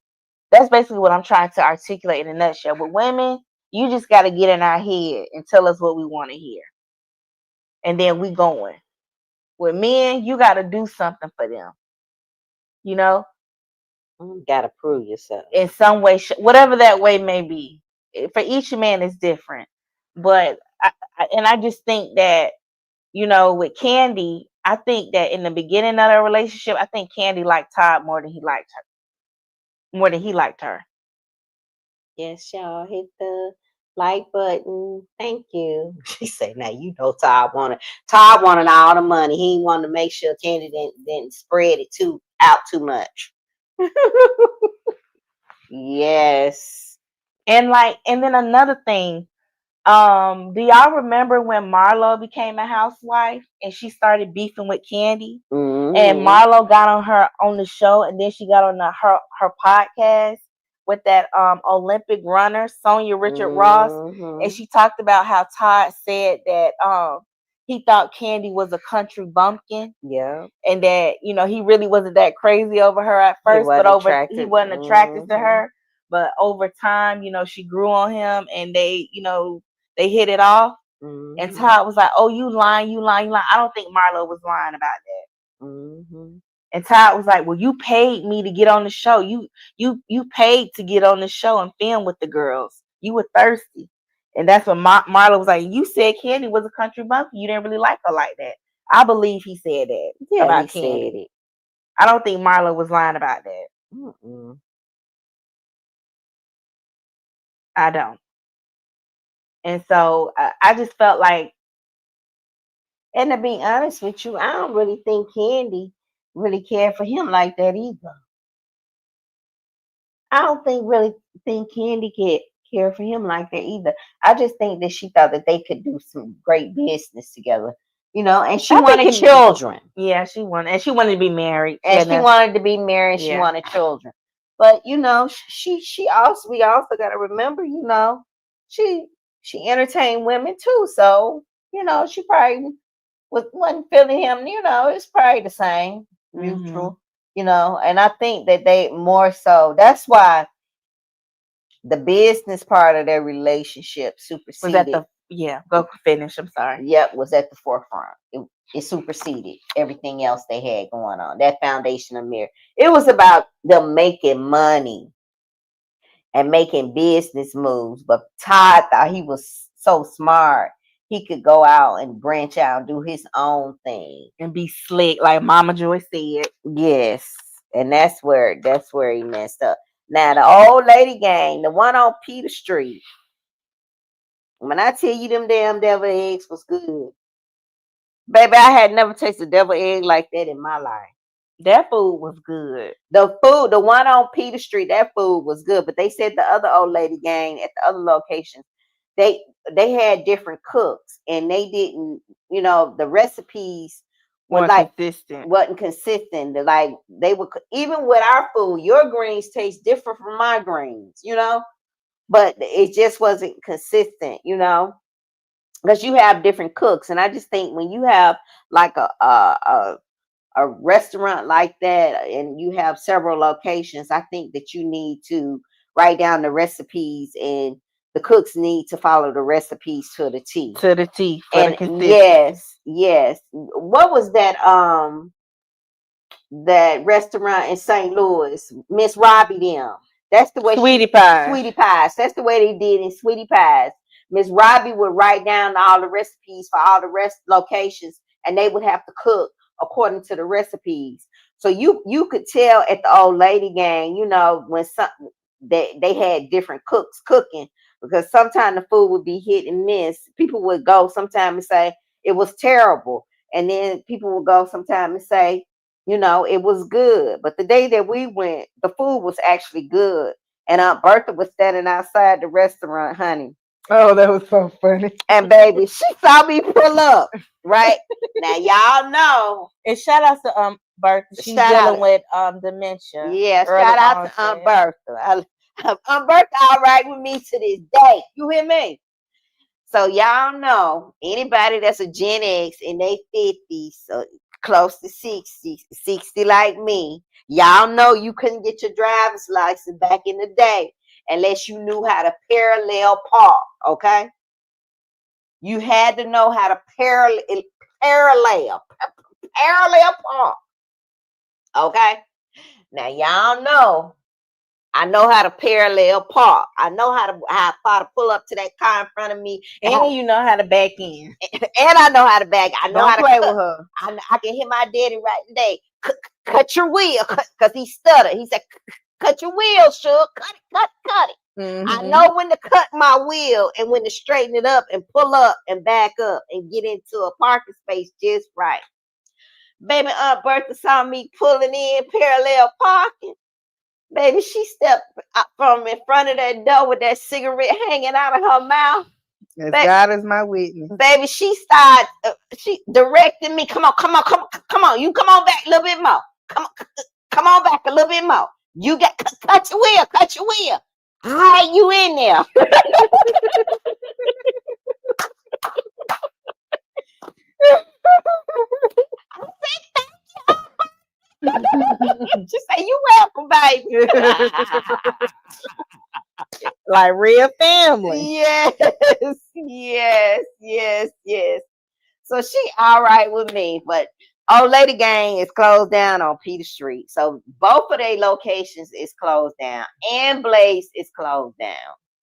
That's basically what I'm trying to articulate in a nutshell. With women, you just got to get in our head and tell us what we want to hear. And then we going. With men, you got to do something for them. You know, You gotta prove yourself. in some way, whatever that way may be. For each man is different. But I just think that, with Candy, I think that in the beginning of their relationship, I think Candy liked Todd more than he liked her. Yes, y'all hit the like button. Thank you. She said, "Now you know Todd wanted all the money. He wanted to make sure Candy didn't spread it out too much." Yes. And then another thing, do y'all remember when Marlo became a housewife and she started beefing with Candy? And Marlo got on the show, and then she got on her podcast with that Olympic runner Sonia Richard Ross, and she talked about how Todd said that he thought Candy was a country bumpkin. Yeah. And that he really wasn't that crazy over her at first, but he wasn't attracted to her. But over time, she grew on him, and they hit it off. And Todd was like, "Oh, you lying, you lying, you lying." I don't think Marlo was lying about that. And Todd was like, "Well, you paid me to get on the show. You paid to get on the show and film with the girls. You were thirsty." And that's when Marlo was like, "You said Candy was a country bumpkin. You didn't really like her like that." I believe he said that about Candy. Said it. I don't think Marlo was lying about that. I don't. And so I just felt like, and to be honest with you, I don't really think Candy really cared for him like that either. I don't think Candy care for him like that either. I just think that she thought that they could do some great business together, and she wanted children. Yeah, she wanted to be married. And she wanted to be married. She wanted children. But we also got to remember, she entertained women too. So she probably wasn't feeling him. It's probably the same, mutual. And I think that they more so. That's why the business part of their relationship superseded. Go finish. I'm sorry. Yep, was at the forefront. It superseded everything else they had going on. That foundation of marriage. It was about them making money and making business moves. But Todd thought he was so smart he could go out and branch out and do his own thing and be slick, like Mama Joy said. Yes, and that's where he messed up. Now the old lady gang, the one on Peter Street. When I tell you them damn devil eggs was good, baby, I had never tasted devil egg like that in my life. That food was good. The food, the one on Peter Street, that food was good. But they said the other old lady gang at the other locations, they they had different cooks, and they didn't, the recipes were More like consistent. wasn't consistent. Like they were even with our food, your greens taste different from my greens, but it just wasn't consistent, because you have different cooks, and I just think when you have like a restaurant like that and you have several locations, I think that you need to write down the recipes, and the cooks need to follow the recipes to the T. To the T for the And consistency. yes. What was that restaurant in St. Louis? Miss Robbie them. That's the way Sweetie Pie. Sweetie Pies. That's the way they did in Sweetie Pies. Miss Robbie would write down all the recipes for all the rest locations, and they would have to cook according to the recipes. So you could tell at the old lady gang, when something they had different cooks cooking, because sometimes the food would be hit and miss. People would go sometimes and say it was terrible, and then people would go sometimes and say, it was good. But the day that we went, the food was actually good. And Aunt Bertha was standing outside the restaurant, honey. Oh, that was so funny. And baby, she saw me pull up. Right now, y'all know. And shout out to Bertha. She's Shout dealing out, with dementia. yeah. Early Shout out to Aunt onset. Bertha. Aunt Bertha, all right with me to this day. You hear me? So y'all know anybody that's a Gen X in their 50s, so close to 60 like me, y'all know you couldn't get your driver's license back in the day unless you knew how to parallel park, okay? You had to know how to parallel park, okay? Now y'all know I know how to parallel park. I know how far to pull up to that car in front of me, And you know how to back in. and I know how to back. I know Don't how to play cut. with her. I can hear my daddy right today. Cut your wheel, because he stuttered. He said, "Cut your wheel, Suge. Cut it." I Mm-hmm. know when to cut my wheel and when to straighten it up and pull up and back up and get into a parking space just right. Baby Aunt Bertha saw me pulling in parallel parking. Baby, she stepped up from in front of that door with that cigarette hanging out of her mouth. As God is my witness. Baby, she started, she directed me. Come on, come on, come on, come on. You come on back a little bit more. Come on back a little bit more. You got cut your wheel, cut your wheel. All right, you in there. She said, "You welcome, baby." Like real family. Yes, yes. So she all right with me, but Old Lady Gang is closed down on Peter Street. So both of their locations is closed down, and Blaze is closed down.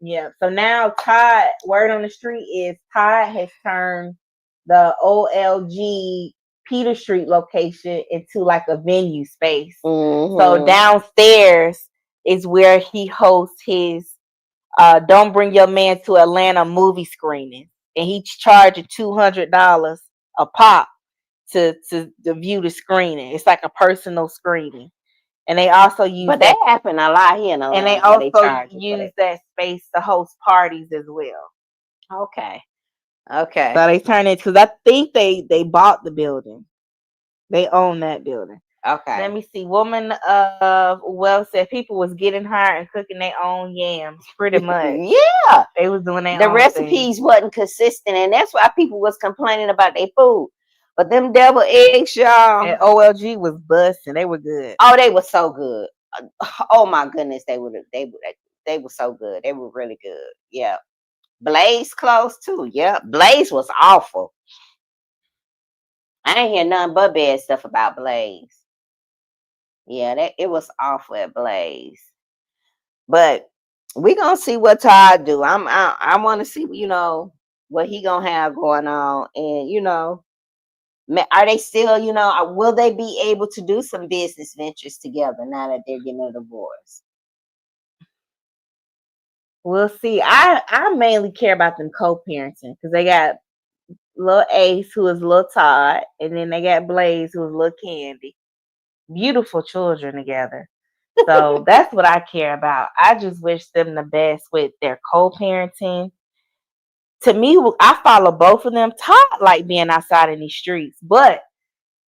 Yeah. So now Todd, word on the street is Todd has turned the OLG Peter Street location into like a venue space. So downstairs is where he hosts his Don't Bring Your Man to Atlanta movie screening. And he charging $200 a pop to view the screening. It's like a personal screening. And they also use But that happen a lot here in Atlanta. and they also use that space to host parties as well. Okay. So they turn it, because I think they bought the building. They own that building. Okay. Let me see. Woman of Wealth said people was getting hired and cooking their own yams, pretty much. Yeah. They was doing their the own recipes thing. wasn't consistent, and that's why people was complaining about their food. But them devil eggs, y'all. And OLG was busting. They were good. Oh, they were so good. Oh my goodness, they were so good. They were really good. Yeah. Blaze close too. Yeah. Blaze was awful. I ain't hear nothing but bad stuff about Blaze. Yeah, it was awful at Blaze. But we gonna see what Todd do. I want to see, what he gonna have going on, and are they still, will they be able to do some business ventures together now that they're getting a divorce? We'll see. I mainly care about them co-parenting because they got little Ace, who is little Todd, and then they got Blaze, who is little Candy. Beautiful children together. So that's what I care about. I just wish them the best with their co-parenting. To me, I follow both of them. Todd like being outside in these streets, but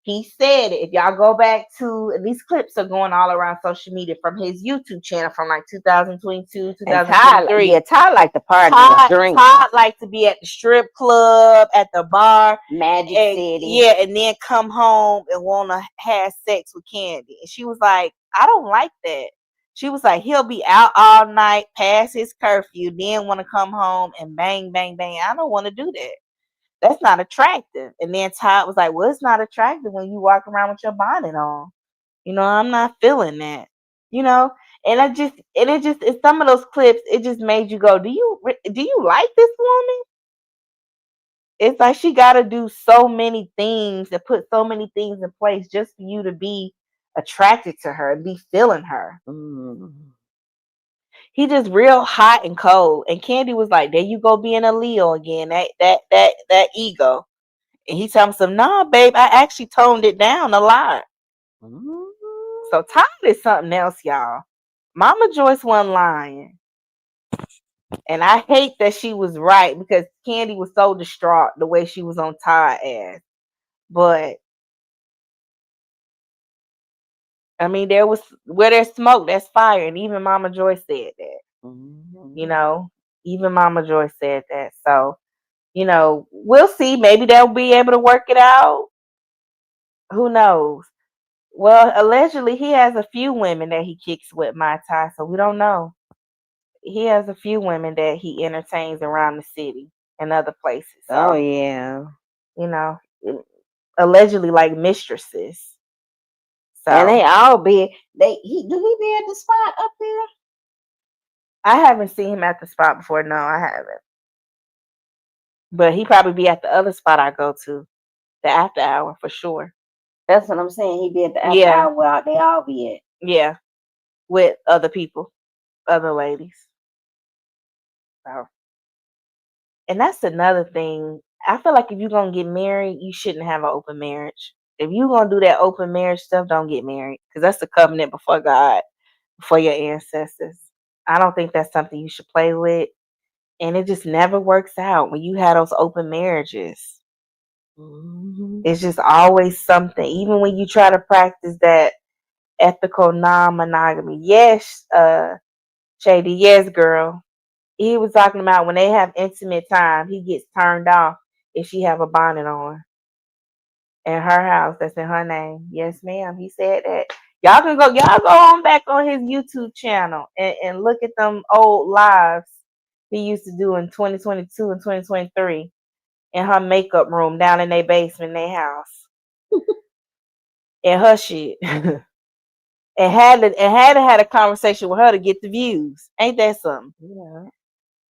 he said, if y'all go back to, these clips are going all around social media from his YouTube channel from like 2022, And Todd, 2023. yeah, Todd like to party and drink. Todd like to be at the strip club, at the bar, Magic and City. yeah, and then come home and want to have sex with Candy. And she was like, I don't like that. She was like, he'll be out all night past his curfew, then want to come home and bang, bang, bang. I don't want to do that. That's not attractive. And then Todd was like, well, it's not attractive when you walk around with your bonnet on. I'm not feeling that. You know, and it's some of those clips. It just made you go, do you like this woman? It's like she got to do so many things and put so many things in place just for you to be attracted to her and be feeling her. He just real hot and cold. And Candy was like, there you go being a Leo again. That ego. And he telling some, nah, babe, I actually toned it down a lot. So Todd is something else, y'all. Mama Joyce wasn't lying. And I hate that she was right because Candy was so distraught the way she was on Todd ass. But I mean, there was where there's smoke, there's fire, and even Mama Joyce said that. Even Mama Joyce said that. So, we'll see. Maybe they'll be able to work it out. Who knows? Well, allegedly he has a few women that he kicks with Mai Tai, so we don't know. He has a few women that he entertains around the city and other places. So, oh yeah, you know, allegedly like mistresses. and So they all be he be at the spot up there? I haven't seen him at the spot before. No, I haven't. But he probably be at the other spot I go to, the after hour for sure. That's what I'm saying. He be at the after Yeah, hour where they all be at. yeah, with other people, other ladies. So, and that's another thing. I feel like if you're gonna get married, you shouldn't have an open marriage. If you're gonna do that open marriage stuff, don't get married because that's the covenant before God, before your ancestors. I don't think that's something you should play with, and it just never works out when you have those open marriages. It's just always something, even when you try to practice that ethical non-monogamy. Yes, Shady, yes, girl. He was talking about when they have intimate time, he gets turned off if she have a bonnet on in her house that's in her name. Yes, ma'am. He said that. Y'all go on back on his YouTube channel and look at them old lives he used to do in 2022 and 2023 in her makeup room down in their basement in their house. And her shit. and had a conversation with her to get the views. Ain't that something? Yeah.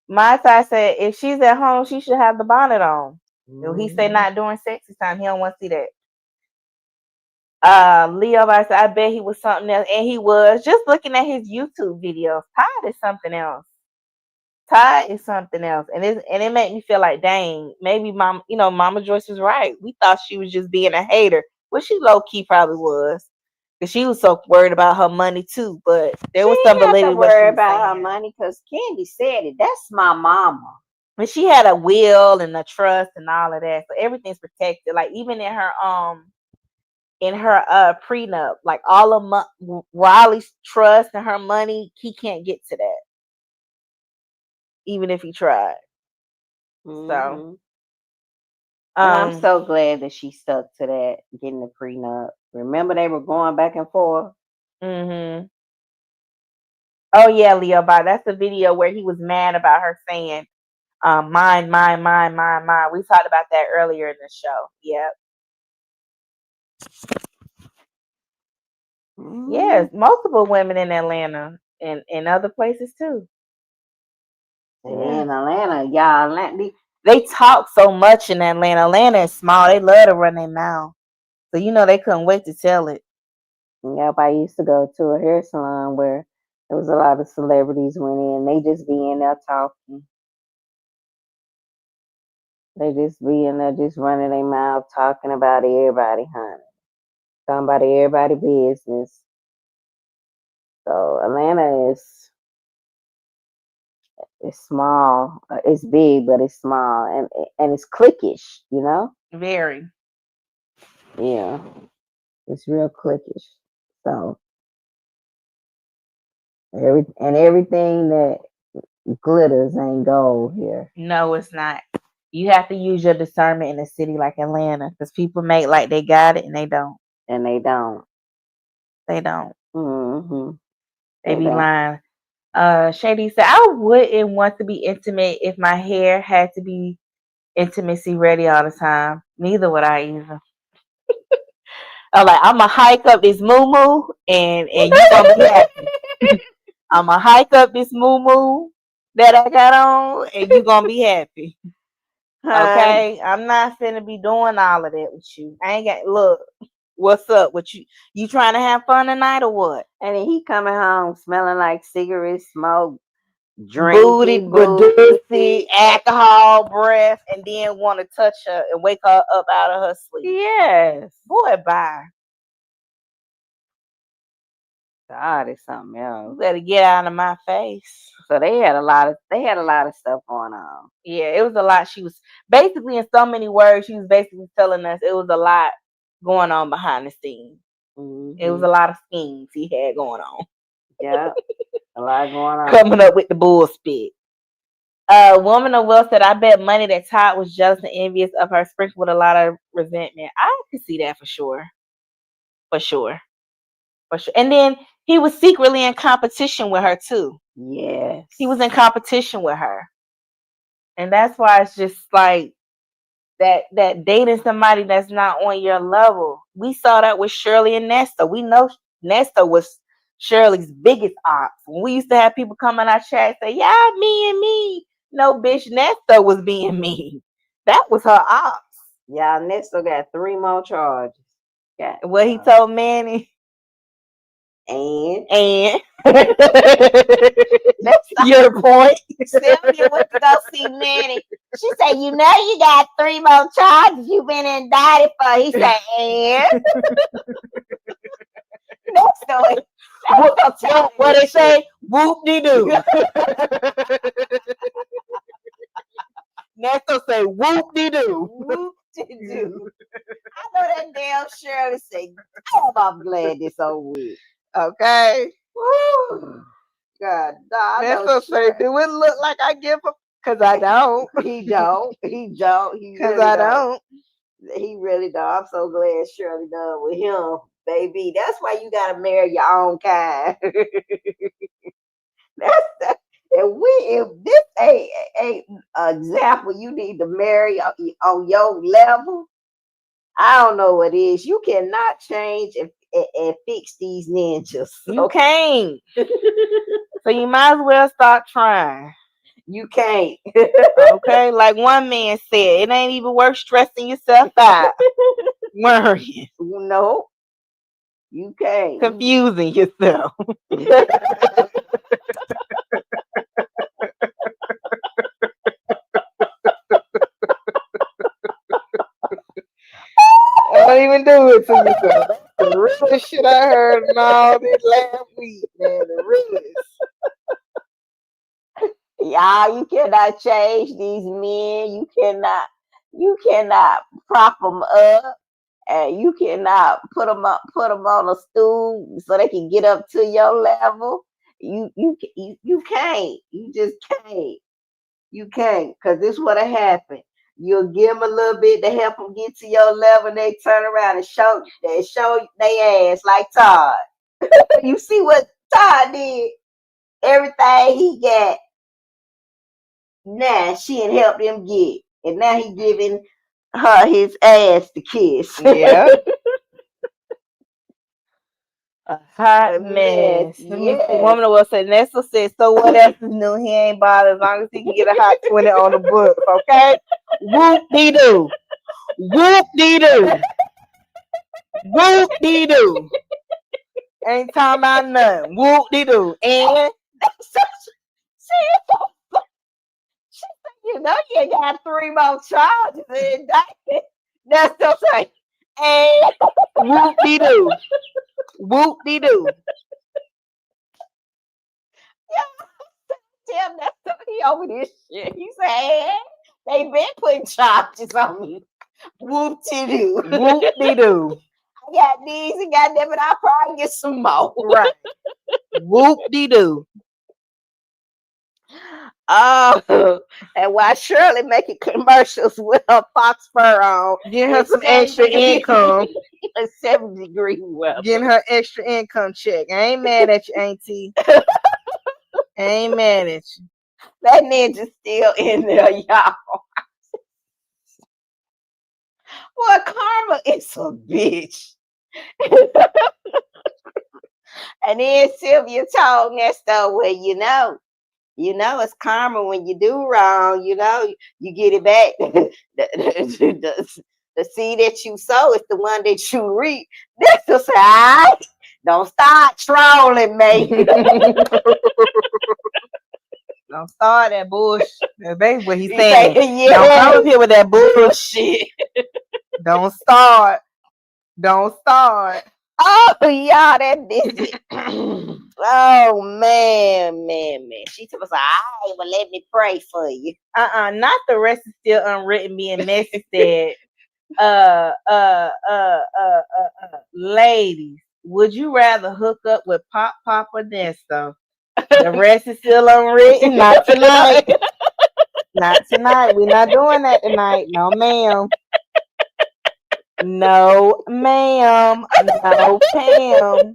My side said if she's at home, she should have the bonnet on. He say not during sexy time. He don't want to see that. Leo, I bet he was something else, and he was. Just looking at his YouTube videos, Todd is something else. Todd is something else, and it made me feel like, dang, maybe Mama Joyce was right. We thought she was just being a hater, which she low key probably was, because she was so worried about her money too. But there She was some ain't have to validity what she worry was about her saying. money because Candy said it. That's my mama. And she had a will and a trust and all of that, so everything's protected. Like even in her prenup, like all of Riley's trust and her money, he can't get to that, even if he tried. So, And I'm so glad that she stuck to that, getting the prenup. Remember they were going back and forth? oh yeah, Leo, that's the video where he was mad about her saying, mine, mine, mine, mine, mine. We talked about that earlier in the show. Yep. Yes, multiple women in Atlanta and in other places too. In Atlanta, y'all. They talk so much in Atlanta. Atlanta is small. They love to run their mouth. So they couldn't wait to tell it. Yep, I used to go to a hair salon where there was a lot of celebrities went in. They just be in there talking. They just be in there just running their mouth talking about everybody, honey. Talking about everybody business. So Atlanta is small. It's big, but it's small, and it's cliquish. Very. Yeah, it's real cliquish. So everything that glitters ain't gold here. No, it's not. You have to use your discernment in a city like Atlanta because people make like they got it and they don't. And they don't. They don't. Mm-hmm. They be lying. Shady said, I wouldn't want to be intimate if my hair had to be intimacy ready all the time. Neither would I either. I'm like, I'm gonna hike up this moo and you gonna be happy. I'm gonna hike up this moo that I got on and you gonna be happy. Okay? I'm not finna be doing all of that with you. I ain't got look. What's up with you? You trying to have fun tonight or what? And then he coming home smelling like cigarette smoke, Booty, alcohol, breath, and then want to touch her and wake her up out of her sleep. Yes. Boy, bye. God, it's something else. You better get out of my face. So they had a lot of stuff going on. Yeah, it was a lot. She was basically, in so many words, she was basically telling us it was a lot going on behind the scenes. Mm-hmm. It was a lot of schemes he had going on. Yeah, a lot going on. Coming up with the bull spit. Woman of Wealth said, I bet money that Todd was jealous and envious of her, sprinkled with a lot of resentment. I could see that for sure. For sure. And then he was secretly in competition with her too. Yes. He was in competition with her. And that's why it's just like that dating somebody that's not on your level. We saw that with Shirley and Nesta. We know Nesta was Shirley's biggest ops. When we used to have people come in our chat and say, yeah, me and me. No, bitch, Nesta was being me. That was her ops. Yeah, Nesta got 3 more charges. What he told Manny. And that's your point. Sylvia went to go see Manny. She said, you got 3 more charges you been indicted for. He said, and next story. What they say? Whoop-de-doo. Next say whoop-de-doo. Whoop-de-doo. I know that damn Shirley say, I'm glad this over with. Okay. Woo. God, Next say, do it look like I give him? Because I don't. He don't. Because I don't. He really don't. I'm so glad Shirley done with him, baby. That's why you gotta marry your own kind. That's and if this ain't an example, you need to marry on your level. I don't know what it is. You cannot change and fix these ninjas. You can't. So you might as well start trying. You can't. Okay, like one man said, it ain't even worth stressing yourself out. Worrying. No, you can't. Confusing yourself. I don't even do it to myself. That's the realest shit I heard in all this last week, man. The realest. Y'all, you cannot change these men. You cannot prop them up, and you cannot put them on a stool so they can get up to your level. You can't. You just can't. You can't, because this would have happened. You'll give them a little bit to help them get to your level, and they turn around and show their ass like Todd. You see what Todd did? Everything he got. Now she had helped him get, and now he giving her his ass to kiss. Yeah. A hot A mess. mess. Let me see. Yes. Woman will say, Nestle said, so what else is new? He ain't bothered as long as he can get a hot 20 on the books, okay? Whoop dee doo. Whoop dee doo. Whoop dee doo. Ain't talking about nothing. Whoop dee doo. And She said, you know, you got 3 more charges in that. That's still saying, and whoop dee doo. Whoop dee doo. Tim, that's still he over this shit. He said, they been putting charges on me. Whoop de doo. Whoop dee doo. I got these and goddamn it, I'll probably get some more. Right. Whoop dee doo. Oh, and while Shirley making commercials with her fox fur on, Getting her some extra income. a 7-degree weather. Getting her extra income check. I ain't mad at you, Auntie. I ain't mad at you. That ninja's still in there, y'all. Well, Karma is a bitch. And then Sylvia told Nesto, well, you know it's karma when you do wrong, you know, you get it back. The seed that you sow is the one that you reap. That's just right. Don't start trolling me. Don't start that bullshit. That's basically what he's He saying. say, yeah. Don't come up here with that bullshit. Don't start. Don't start. Oh, y'all, that is it. Oh, man. She told us, all right, well, let me pray for you. Not the rest is still unwritten being messy said. Ladies, would you rather hook up with Pop or Nesto? The rest is still unwritten. Not tonight. Not tonight. We're not doing that tonight. No, ma'am. No, ma'am. No, Pam.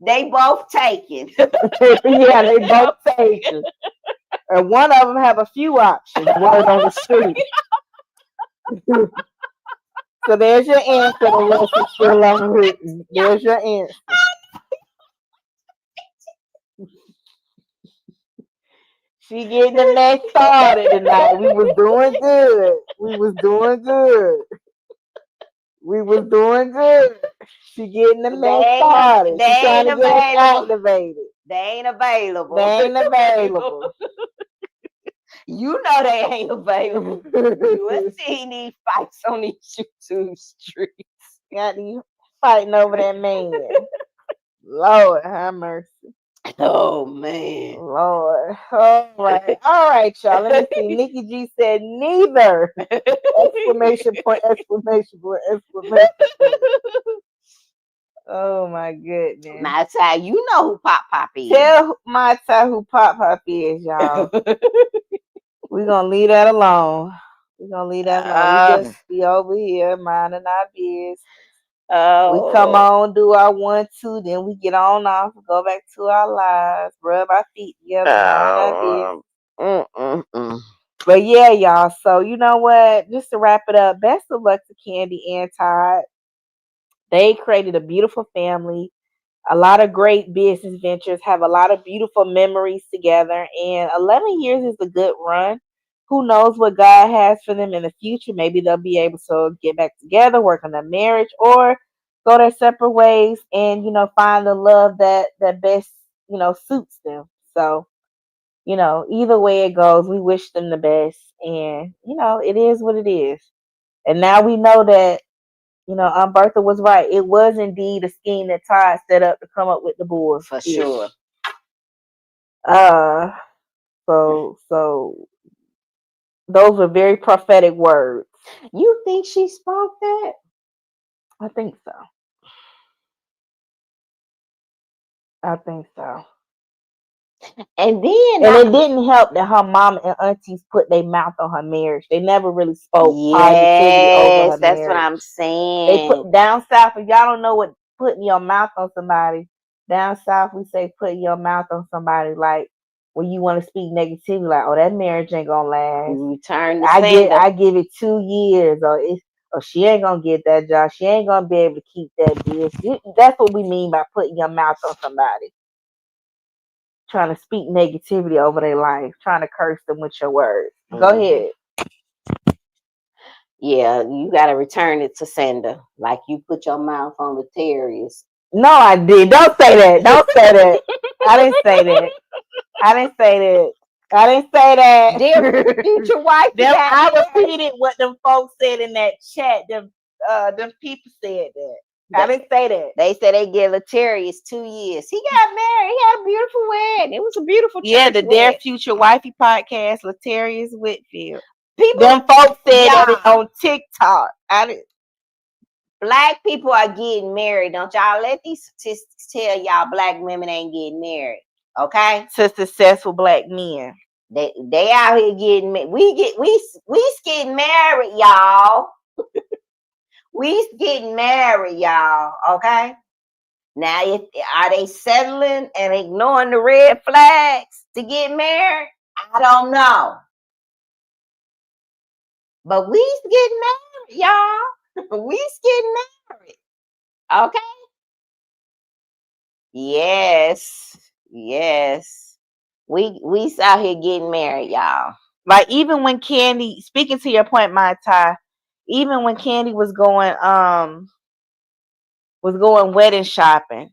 They both taken. Yeah, they both taken. And one of them have a few options. Word on the street. So there's your answer. The rest is still unwritten. There's your answer. She getting the next started tonight. We was doing good. She getting the next started. She trying to get us activated. They ain't available. You know they ain't available. You ain't seen these fights on these YouTube streets. Got these fighting over that man. Lord have mercy. Oh man. Lord. All right, y'all. Let me see. Nikki G said neither. Exclamation point. Oh my goodness. My Ty, you know who Pop is. Tell my Ty who Pop is, y'all. We're gonna leave that alone. We just be over here minding our business. We come on, do our 1, 2, then we get on off, go back to our lives, rub our feet together, mind our business. But yeah, y'all. So you know what? Just to wrap it up, best of luck to Candy and Todd. They created a beautiful family, a lot of great business ventures, have a lot of beautiful memories together, and 11 years is a good run. Who knows what God has for them in the future? Maybe they'll be able to get back together, work on their marriage, or go their separate ways and, find the love that best, suits them. So, either way it goes, we wish them the best. And, it is what it is. And now we know that, Aunt Bertha was right. It was indeed a scheme that Todd set up to come up with the boys. For sure. So those were very prophetic words. You think she spoke that? I think so. And it didn't help that her mom and aunties put their mouth on her marriage. They never really spoke positivity over her that's marriage. What I'm saying. They put down south. If y'all don't know what putting your mouth on somebody, down south we say putting your mouth on somebody like when you want to speak negativity, like, oh, that marriage ain't gonna last. You turn the I give it 2 years, or Oh, she ain't gonna get that job. She ain't gonna be able to keep that deal. That's what we mean by putting your mouth on somebody. Trying to speak negativity over their life. Trying to curse them with your words. Go ahead. Yeah, you gotta return it to sender. Like you put your mouth on the terriers. No, I did. Don't say that. Don't say that. I didn't say that. I didn't say that. I didn't say that. Dear future wife, I repeated what them folks said in that chat. Them people said that. I didn't say that. They said they gave Latarius 2 years. He got married. He had a beautiful wedding. It was a beautiful church the wedding. Dear Future Wifey podcast, Latarius Whitfield. People, them folks said that on TikTok. Black people are getting married. Don't y'all let these statistics tell y'all black women ain't getting married. Okay? To successful black men. They out here getting married. We getting married, y'all. We getting married, y'all. Okay? Now, are they settling and ignoring the red flags to get married? I don't know. But we getting married, y'all. We getting married. Okay? Yes. We out here getting married, y'all. Like even when Candy, speaking to your point, my Ty, even when Candy was going wedding shopping,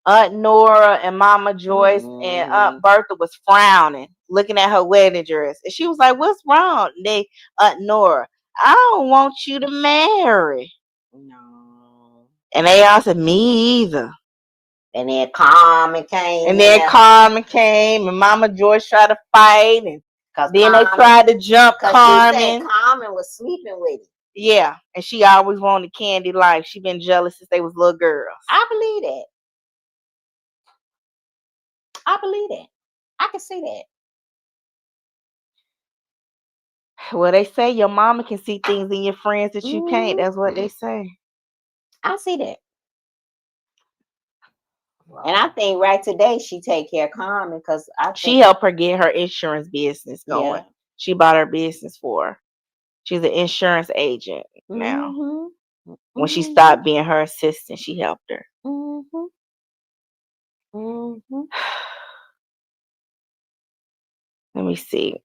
Aunt Nora and Mama Joyce and Aunt Bertha was frowning, looking at her wedding dress. And she was like, "What's wrong?" And Aunt Nora, "I don't want you to marry." No. And they all said, "Me either." And then Carmen came. And Mama Joyce tried to fight, and then they tried to jump Carmen. She said Carmen was sleeping with him. Yeah, and she always wanted Candy life. She been jealous since they was little girls. I believe that. I can see that. Well, they say your mama can see things in your friends that you can't. That's what they say. I see that. Wow. And I think right today she take care of Carmen because she helped her get her insurance business going. Yeah. She bought her business for her. She's an insurance agent now. Mm-hmm. When she stopped being her assistant, she helped her. Mm-hmm. Mm-hmm. Let me see.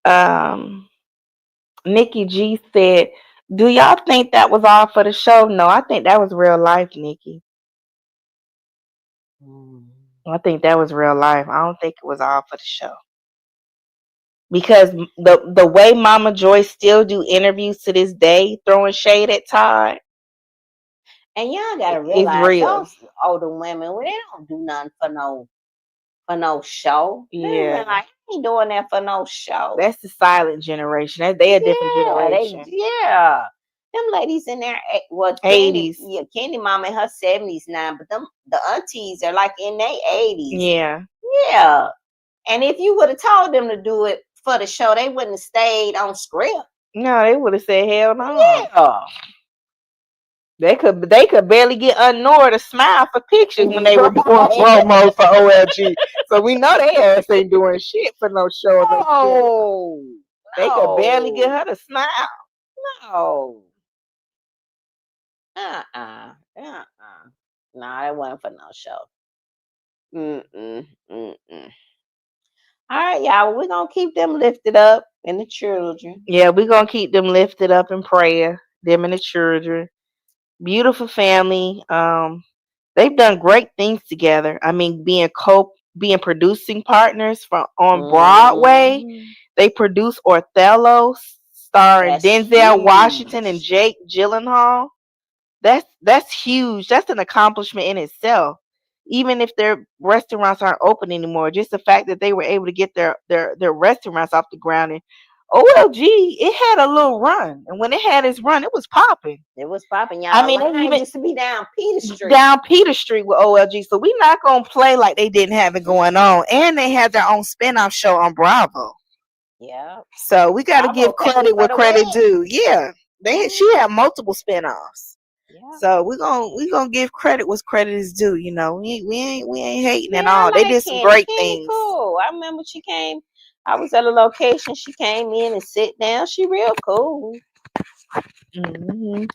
Nikki G said, "Do y'all think that was all for the show?" No, I think that was real life, Nikki. I think that was real life. I don't think it was all for the show. Because the way Mama Joyce still do interviews to this day, throwing shade at Todd. And y'all gotta realize those older women, well, they don't do nothing for no show. Yeah, like, I ain't doing that for no show. That's the silent generation. They a different generation. Them ladies in their 80s. Candy Mama in her 70s now, but the aunties are like in their 80s. Yeah. And if you would have told them to do it for the show, they wouldn't have stayed on script. No, they would have said hell no. Yeah. They could barely get Nora to smile for pictures when they were doing promos for OLG. So we know they ass ain't doing shit for no show. No. They could barely get her to smile. No. Nah, that wasn't for no show. All right, y'all. We're gonna keep them lifted up and the children. Yeah, we're gonna keep them lifted up in prayer. Them and the children. Beautiful family. They've done great things together. I mean, being producing partners on Broadway. They produced Othello, starring Denzel Washington and Jake Gyllenhaal. That's huge. That's an accomplishment in itself. Even if their restaurants aren't open anymore, just the fact that they were able to get their restaurants off the ground. And OLG, it had a little run, and when it had its run, it was popping. It was popping, y'all. I mean, it even used to be down Peter Street with OLG. So we're not gonna play like they didn't have it going on, and they had their own spinoff show on Bravo. Yeah. So we got to give credit where credit due. Yeah, she had multiple spinoffs. Yeah. So we're gonna give credit where credit is due. You know, we ain't hating at all. They did some great things. Cool. I remember she came. I was at a location. She came in and sit down. She real cool. Mhm.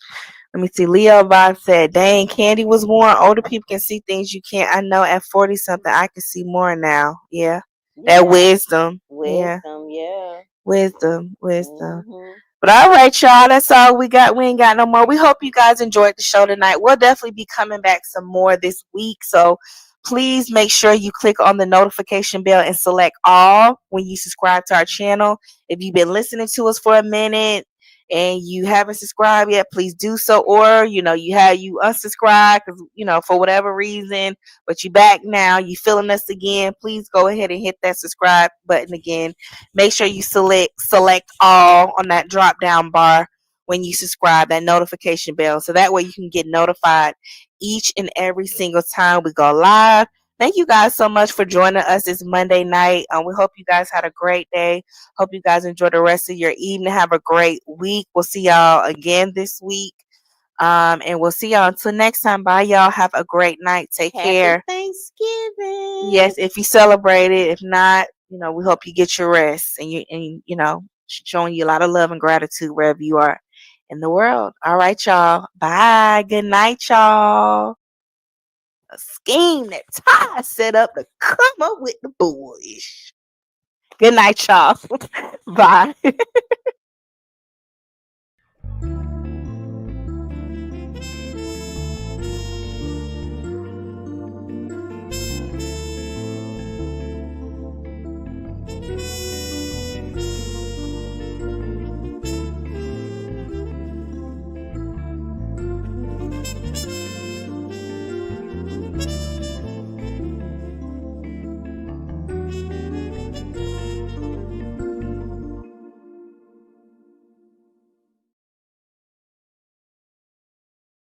Let me see. Leo Vibe said, "Dang, Candy was born. Older people can see things you can't. I know at 40 something, I can see more now. Yeah, that Yeah. wisdom. Yeah, Wisdom, yeah. wisdom, wisdom." Mhm. But all right, y'all. That's all we got. We ain't got no more. We hope you guys enjoyed the show tonight. We'll definitely be coming back some more this week. So please make sure you click on the notification bell and select all when you subscribe to our channel. If you've been listening to us for a minute and you haven't subscribed yet, please do so. Or you unsubscribed because for whatever reason, but you back now. You feeling us again? Please go ahead and hit that subscribe button again. Make sure you select all on that drop down bar when you subscribe, that notification bell, so that way you can get notified each and every single time we go live. Thank you guys so much for joining us this Monday night. We hope you guys had a great day. Hope you guys enjoy the rest of your evening. Have a great week. We'll see y'all again this week. And we'll see y'all until next time. Bye, y'all. Have a great night. Take Happy care. Thanksgiving. Yes, if you celebrate it. If not, we hope you get your rest and showing you a lot of love and gratitude wherever you are in the world. All right, y'all. Bye. Good night, y'all. A scheme that Todd set up to come up with the boys. Good night, y'all. Bye.